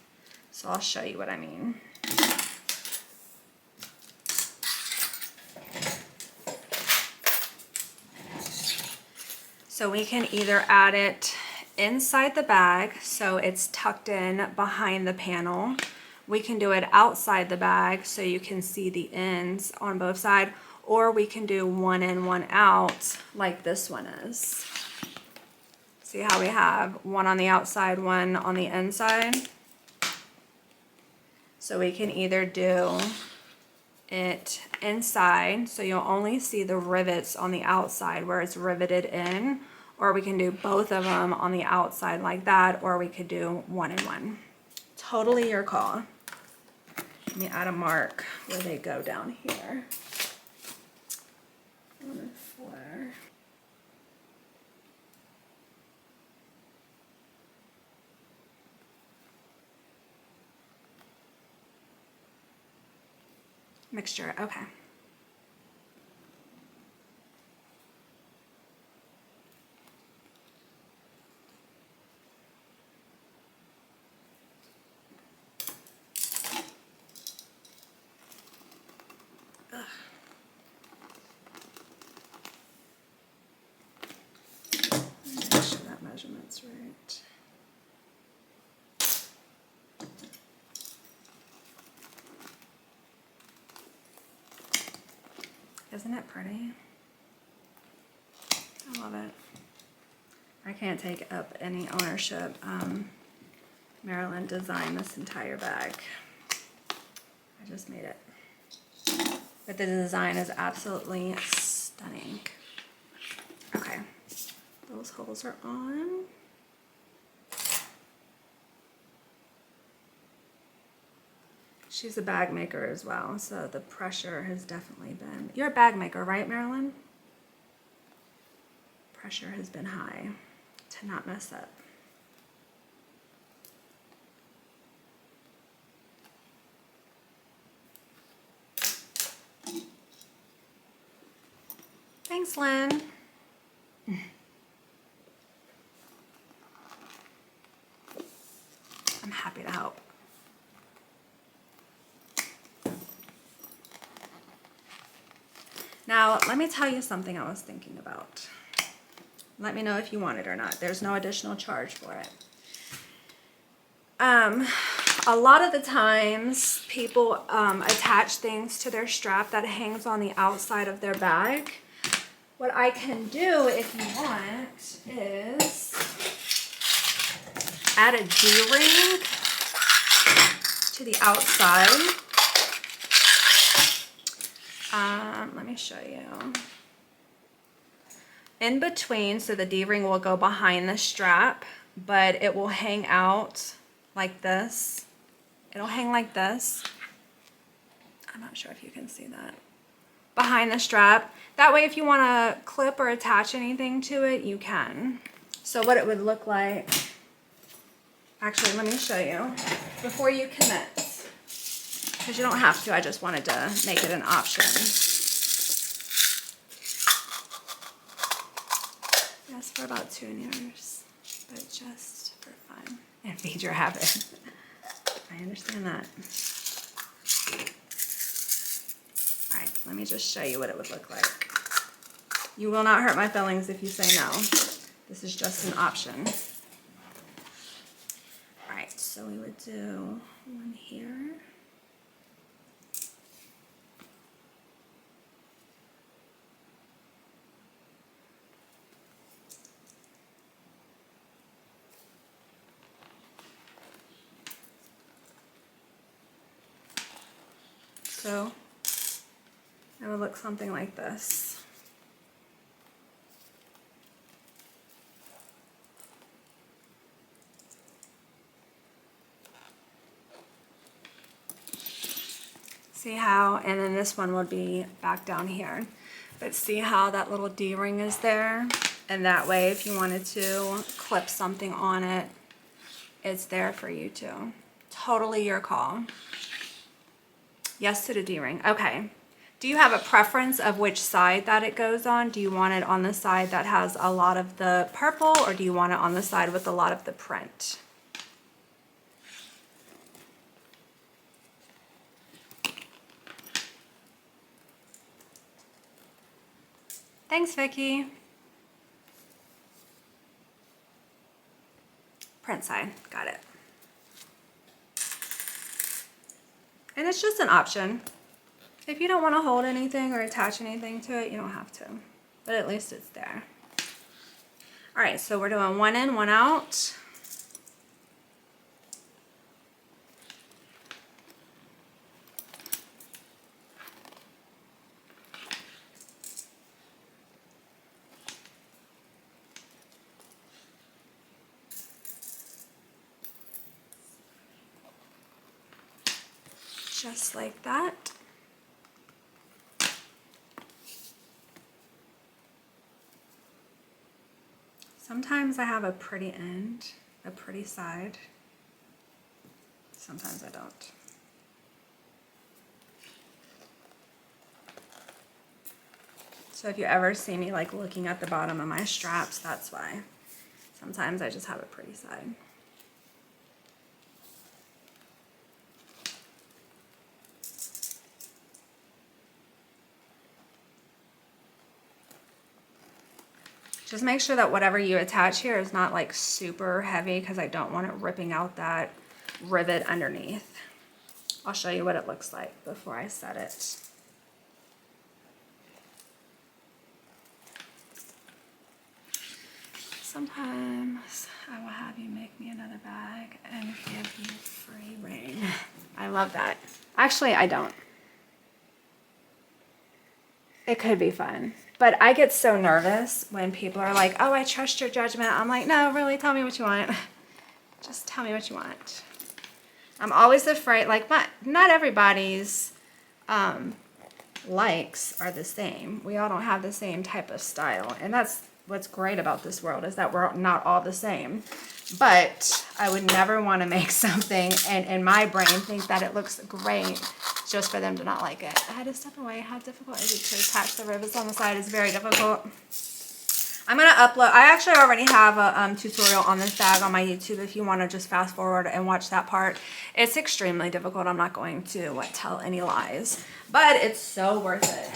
So I'll show you what I mean. So we can either add it inside the bag, so it's tucked in behind the panel. We can do it outside the bag, so you can see the ends on both sides, or we can do one in, one out, like this one is. See how we have one on the outside, one on the inside? So we can either do it inside, so you'll only see the rivets on the outside where it's riveted in, or we can do both of them on the outside like that, or we could do one and one. Totally your call. Let me add a mark where they go down here. 1 and 4. Mixture, okay. Make sure that measurement's right. Isn't it pretty? I love it. I can't take up any ownership. Marilyn designed this entire bag. I just made it. But the design is absolutely stunning. Okay, those holes are on. She's a bag maker as well, so the pressure has definitely been... You're a bag maker, right, Marilyn? Pressure has been high to not mess up. Thanks, Lynn. I'm happy to help. Now, let me tell you something I was thinking about. Let me know if you want it or not. There's no additional charge for it. A lot of the times people attach things to their strap that hangs on the outside of their bag. What I can do if you want is add a D-ring to the outside. Let me show you. In between, so the D-ring will go behind the strap, but it will hang out like this. It'll hang like this. I'm not sure if you can see that. Behind the strap. That way if you want to clip or attach anything to it, you can. So what it would look like, actually let me show you before you commit. Because you don't have to, I just wanted to make it an option. Yes, for about 2 years, but just for fun and feed your habit. I understand that. All right, let me just show you what it would look like. You will not hurt my feelings if you say no. This is just an option. All right, so we would do one here. So it would look something like this. See how, and then this one would be back down here. But see how that little D-ring is there? And that way, if you wanted to clip something on it, it's there for you too. Totally your call. Yes to the D-ring. Okay. Do you have a preference of which side that it goes on? Do you want it on the side that has a lot of the purple, or do you want it on the side with a lot of the print? Thanks, Vicky. Print side. Got it. And it's just an option. If you don't want to hold anything or attach anything to it, you don't have to. But at least it's there. All right, so we're doing one in, one out. Just like that. Sometimes I have a pretty end, a pretty side. Sometimes I don't. So if you ever see me like looking at the bottom of my straps, that's why. Sometimes I just have a pretty side. Just make sure that whatever you attach here is not like super heavy, because I don't want it ripping out that rivet underneath. I'll show you what it looks like before I set it. Sometimes I will have you make me another bag and give you free reign. I love that. Actually, I don't. It could be fun. But I get so nervous when people are like, oh, I trust your judgment. I'm like, no, really, tell me what you want. Just tell me what you want. I'm always afraid, like, not everybody's likes are the same. We all don't have the same type of style. And that's what's great about this world, is that we're not all the same. But I would never want to make something and in my brain think that it looks great just for them to not like it. I had to step away. How difficult is it to attach the rivets on the side? It's very difficult. I'm going to upload, I actually already have a tutorial on this bag on my YouTube if you want to just fast forward and watch that part. It's extremely difficult. I'm not going to tell any lies, but it's so worth it.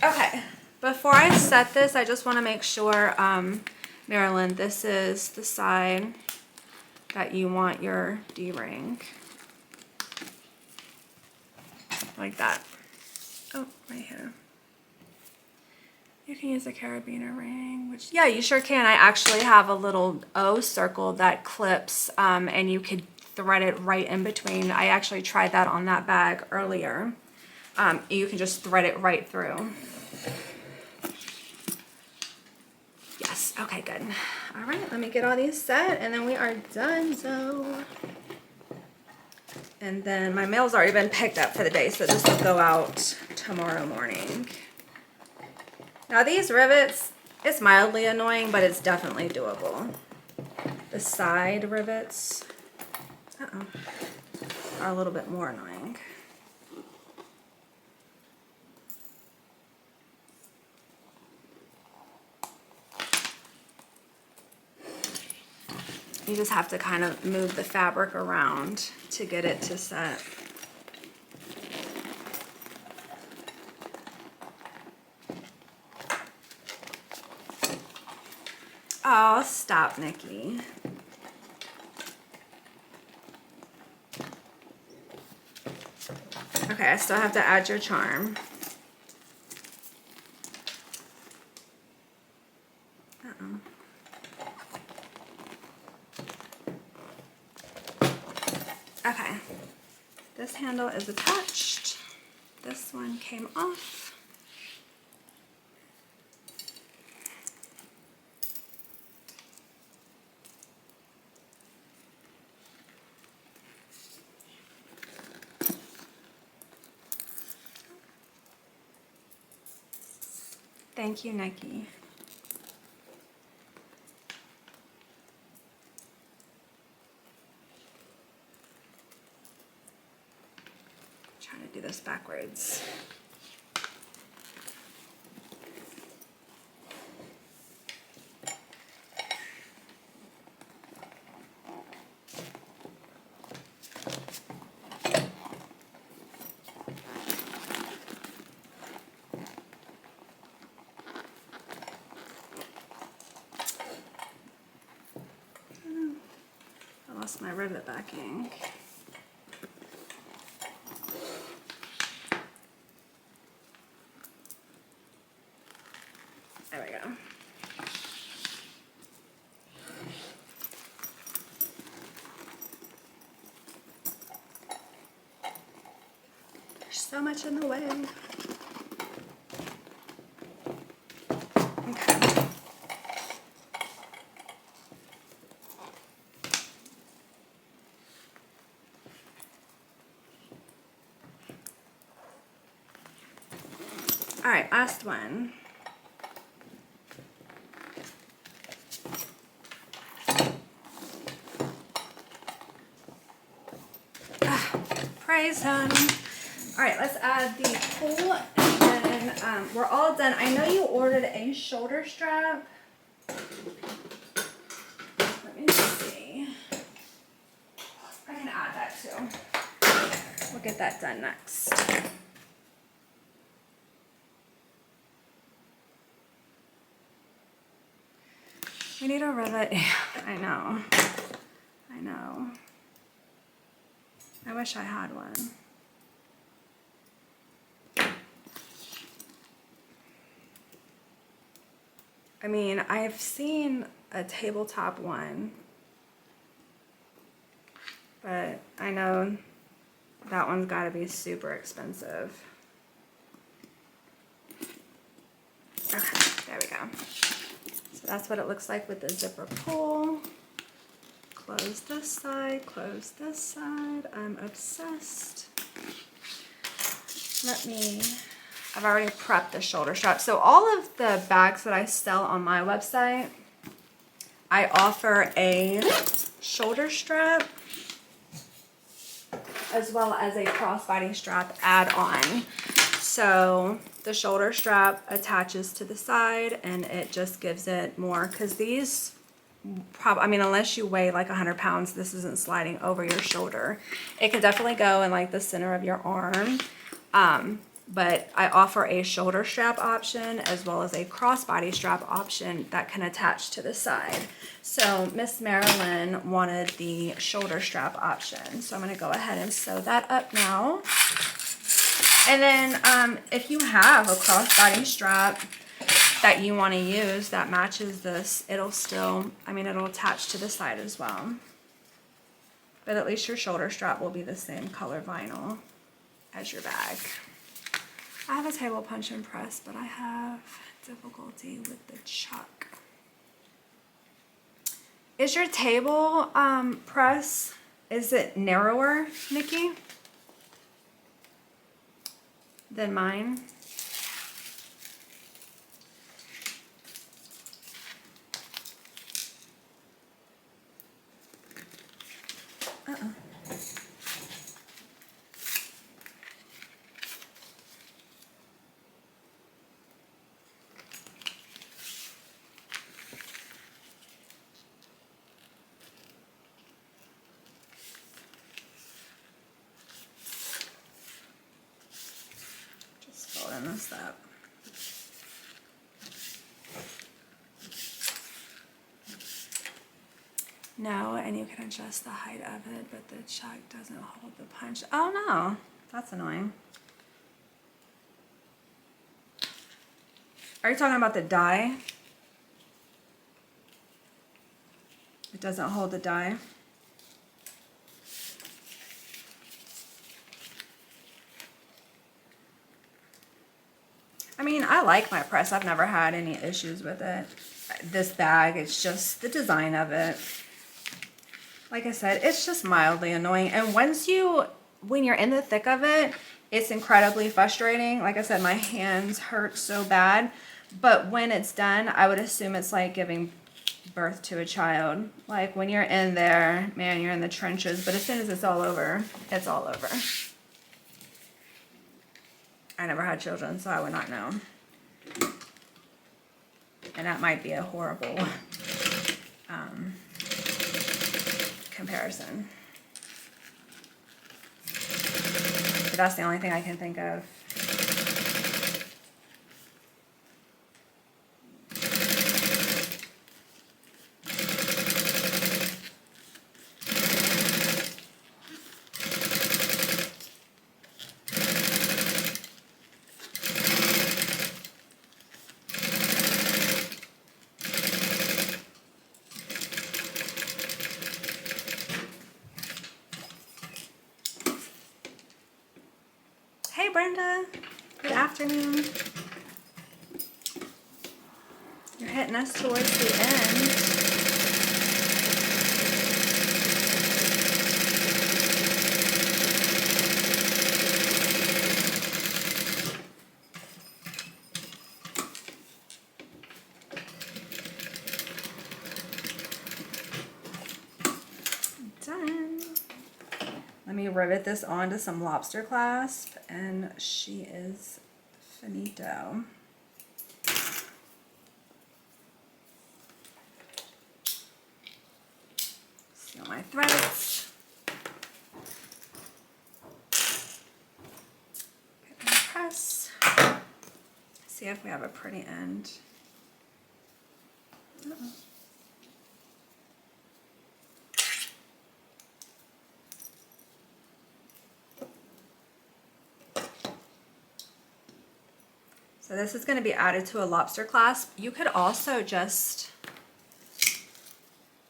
Okay, before I set this, I just want to make sure, Marilyn, this is the side that you want your D-ring. Like that. Oh, right here. You can use a carabiner ring, which, yeah, you sure can. I actually have a little O circle that clips, and you could thread it right in between. I actually tried that on that bag earlier. You can just thread it right through. Yes, okay, good. All right, let me get all these set, and then we are done, so. And then my mail's already been picked up for the day, so this will go out tomorrow morning. Now these rivets, it's mildly annoying, but it's definitely doable. The side rivets, are a little bit more annoying. You just have to kind of move the fabric around to get it to set. Oh, stop, Nikki. Okay, I still have to add your charm. Okay, this handle is attached. This one came off. Thank you, Nikki. Trying to do this backwards. I lost my rivet backing. There we go. There's so much in the way. Okay. All right, last one. Praise him. All right, let's add the pull, and then we're all done. I know you ordered a shoulder strap. Let me see. I can add that too. We'll get that done next. We need a rivet. I know. I know. I wish I had one. I mean, I've seen a tabletop one, but I know that one's got to be super expensive. Okay, there we go. So that's what it looks like with the zipper pull. Close this side, close this side. I'm obsessed. I've already prepped the shoulder strap. So all of the bags that I sell on my website, I offer a shoulder strap as well as a crossbody strap add-on. So the shoulder strap attaches to the side and it just gives it more, because these I mean, unless you weigh like 100 pounds, this isn't sliding over your shoulder. It can definitely go in like the center of your arm. But I offer a shoulder strap option as well as a crossbody strap option that can attach to the side. So Miss Marilyn wanted the shoulder strap option. So I'm going to go ahead and sew that up now. And then if you have a crossbody strap that you want to use that matches this, it'll still, I mean, it'll attach to the side as well. But at least your shoulder strap will be the same color vinyl as your bag. I have a table punch and press, but I have difficulty with the chuck. Is your table press, is it narrower, Nikki, than mine? This up. No, and you can adjust the height of it, but the chuck doesn't hold the punch. Oh no, that's annoying. Are you talking about the die? It doesn't hold the die. I mean, I like my press. I've never had any issues with it. This bag, it's just the design of it. Like I said, it's just mildly annoying. And when you're in the thick of it, it's incredibly frustrating. Like I said, my hands hurt so bad. But when it's done, I would assume it's like giving birth to a child. Like when you're in there, man, you're in the trenches. But as soon as it's all over, it's all over. I never had children, so I would not know. And that might be a horrible comparison. But that's the only thing I can think of. Hey Brenda, good afternoon. You're hitting us towards the end. Done. Let me rivet this onto some lobster clasp, and she is finito. Seal my threads. Get my press. See if we have a pretty end. Uh-oh. So this is going to be added to a lobster clasp. You could also just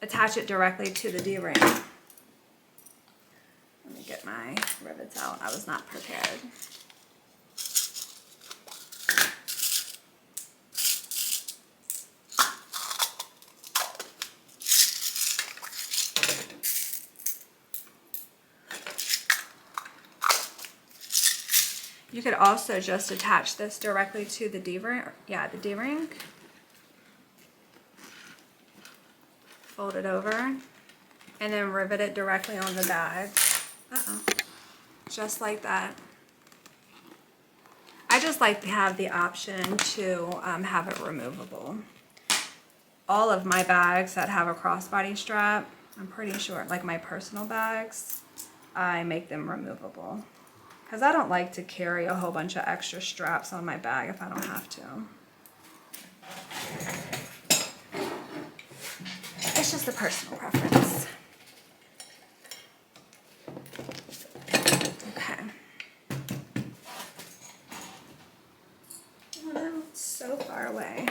attach it directly to the D-ring. Let me get my rivets out. I was not prepared. You could also just attach this directly to the D-ring. Yeah, the D-ring. Fold it over and then rivet it directly on the bag. Just like that. I just like to have the option to have it removable. All of my bags that have a crossbody strap, I'm pretty sure, like my personal bags, I make them removable. Because I don't like to carry a whole bunch of extra straps on my bag if I don't have to. It's just a personal preference. Okay. Oh no, it's so far away.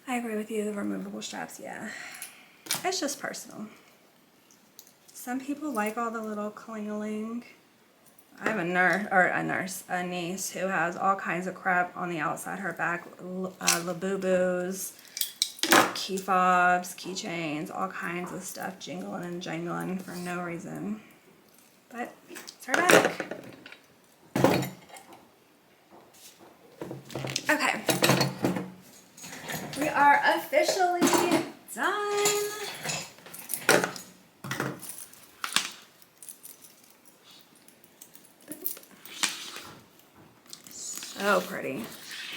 I agree with you, the removable straps, yeah. It's just personal. Some people like all the little cling-a-ling. I have a niece who has all kinds of crap on the outside her back, Labubu's, key fobs, keychains, all kinds of stuff jingling and jangling for no reason. But it's her back. Okay. We are officially done. So pretty.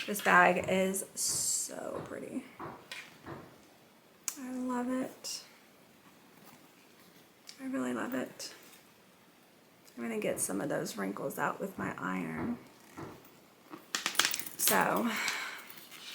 This bag is so pretty. I love it. I really love it. I'm gonna get some of those wrinkles out with my iron. So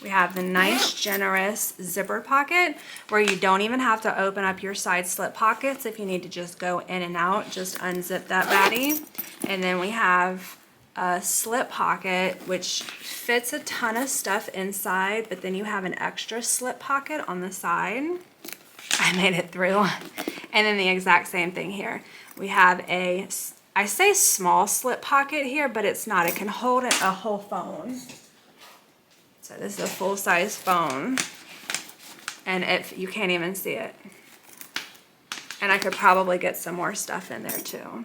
we have the nice, generous zipper pocket where you don't even have to open up your side slip pockets. If you need to just go in and out, just unzip that baddie. And then we have a slip pocket which fits a ton of stuff inside, but then you have an extra slip pocket on the side. I made it through. And then the exact same thing here. We have a, I say small slip pocket here, but it's not. It can hold a whole phone. So this is a full-size phone, and you can't even see it. And I could probably get some more stuff in there too.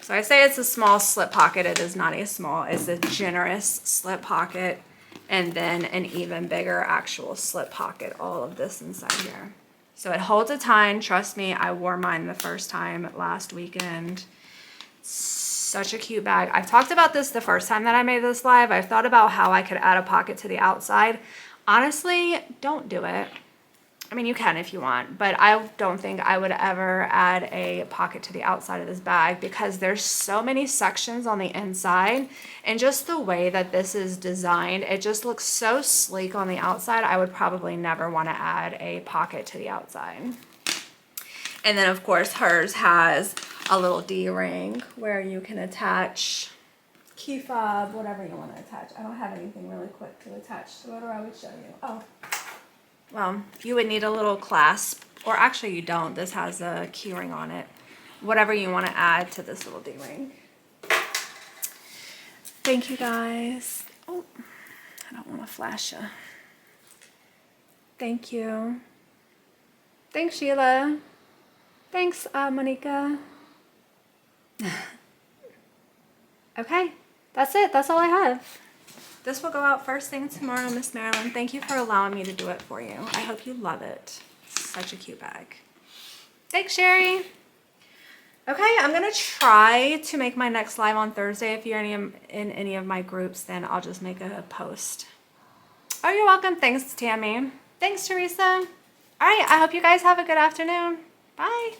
So I say it's a small slip pocket. It is not a small, it's a generous slip pocket, and then an even bigger actual slip pocket, all of this inside here. So it holds a ton. Trust me, I wore mine the first time last weekend. Such a cute bag. I've talked about this the first time that I made this live. I've thought about how I could add a pocket to the outside. Honestly, don't do it. I mean, you can if you want, but I don't think I would ever add a pocket to the outside of this bag because there's so many sections on the inside, and just the way that this is designed, it just looks so sleek on the outside. I would probably never want to add a pocket to the outside. And then of course hers has a little D-ring where you can attach key fob, whatever you want to attach. I don't have anything really quick to attach to it, or I would show you. Oh, well, you would need a little clasp, or actually you don't. This has a key ring on it. Whatever you want to add to this little D-ring. Thank you guys. Oh, I don't want to flash you. Thank you. Thanks, Sheila. Thanks, Monica. Okay, that's it. That's all I have. This will go out first thing tomorrow, Miss Marilyn. Thank you for allowing me to do it for you. I hope you love it. Such a cute bag. Thanks, Sherry. Okay, I'm gonna try to make my next live on Thursday. If you're in any of my groups, then I'll just make a post. Oh, you're welcome. Thanks, Tammy. Thanks, Teresa. All right, I hope you guys have a good afternoon. Bye.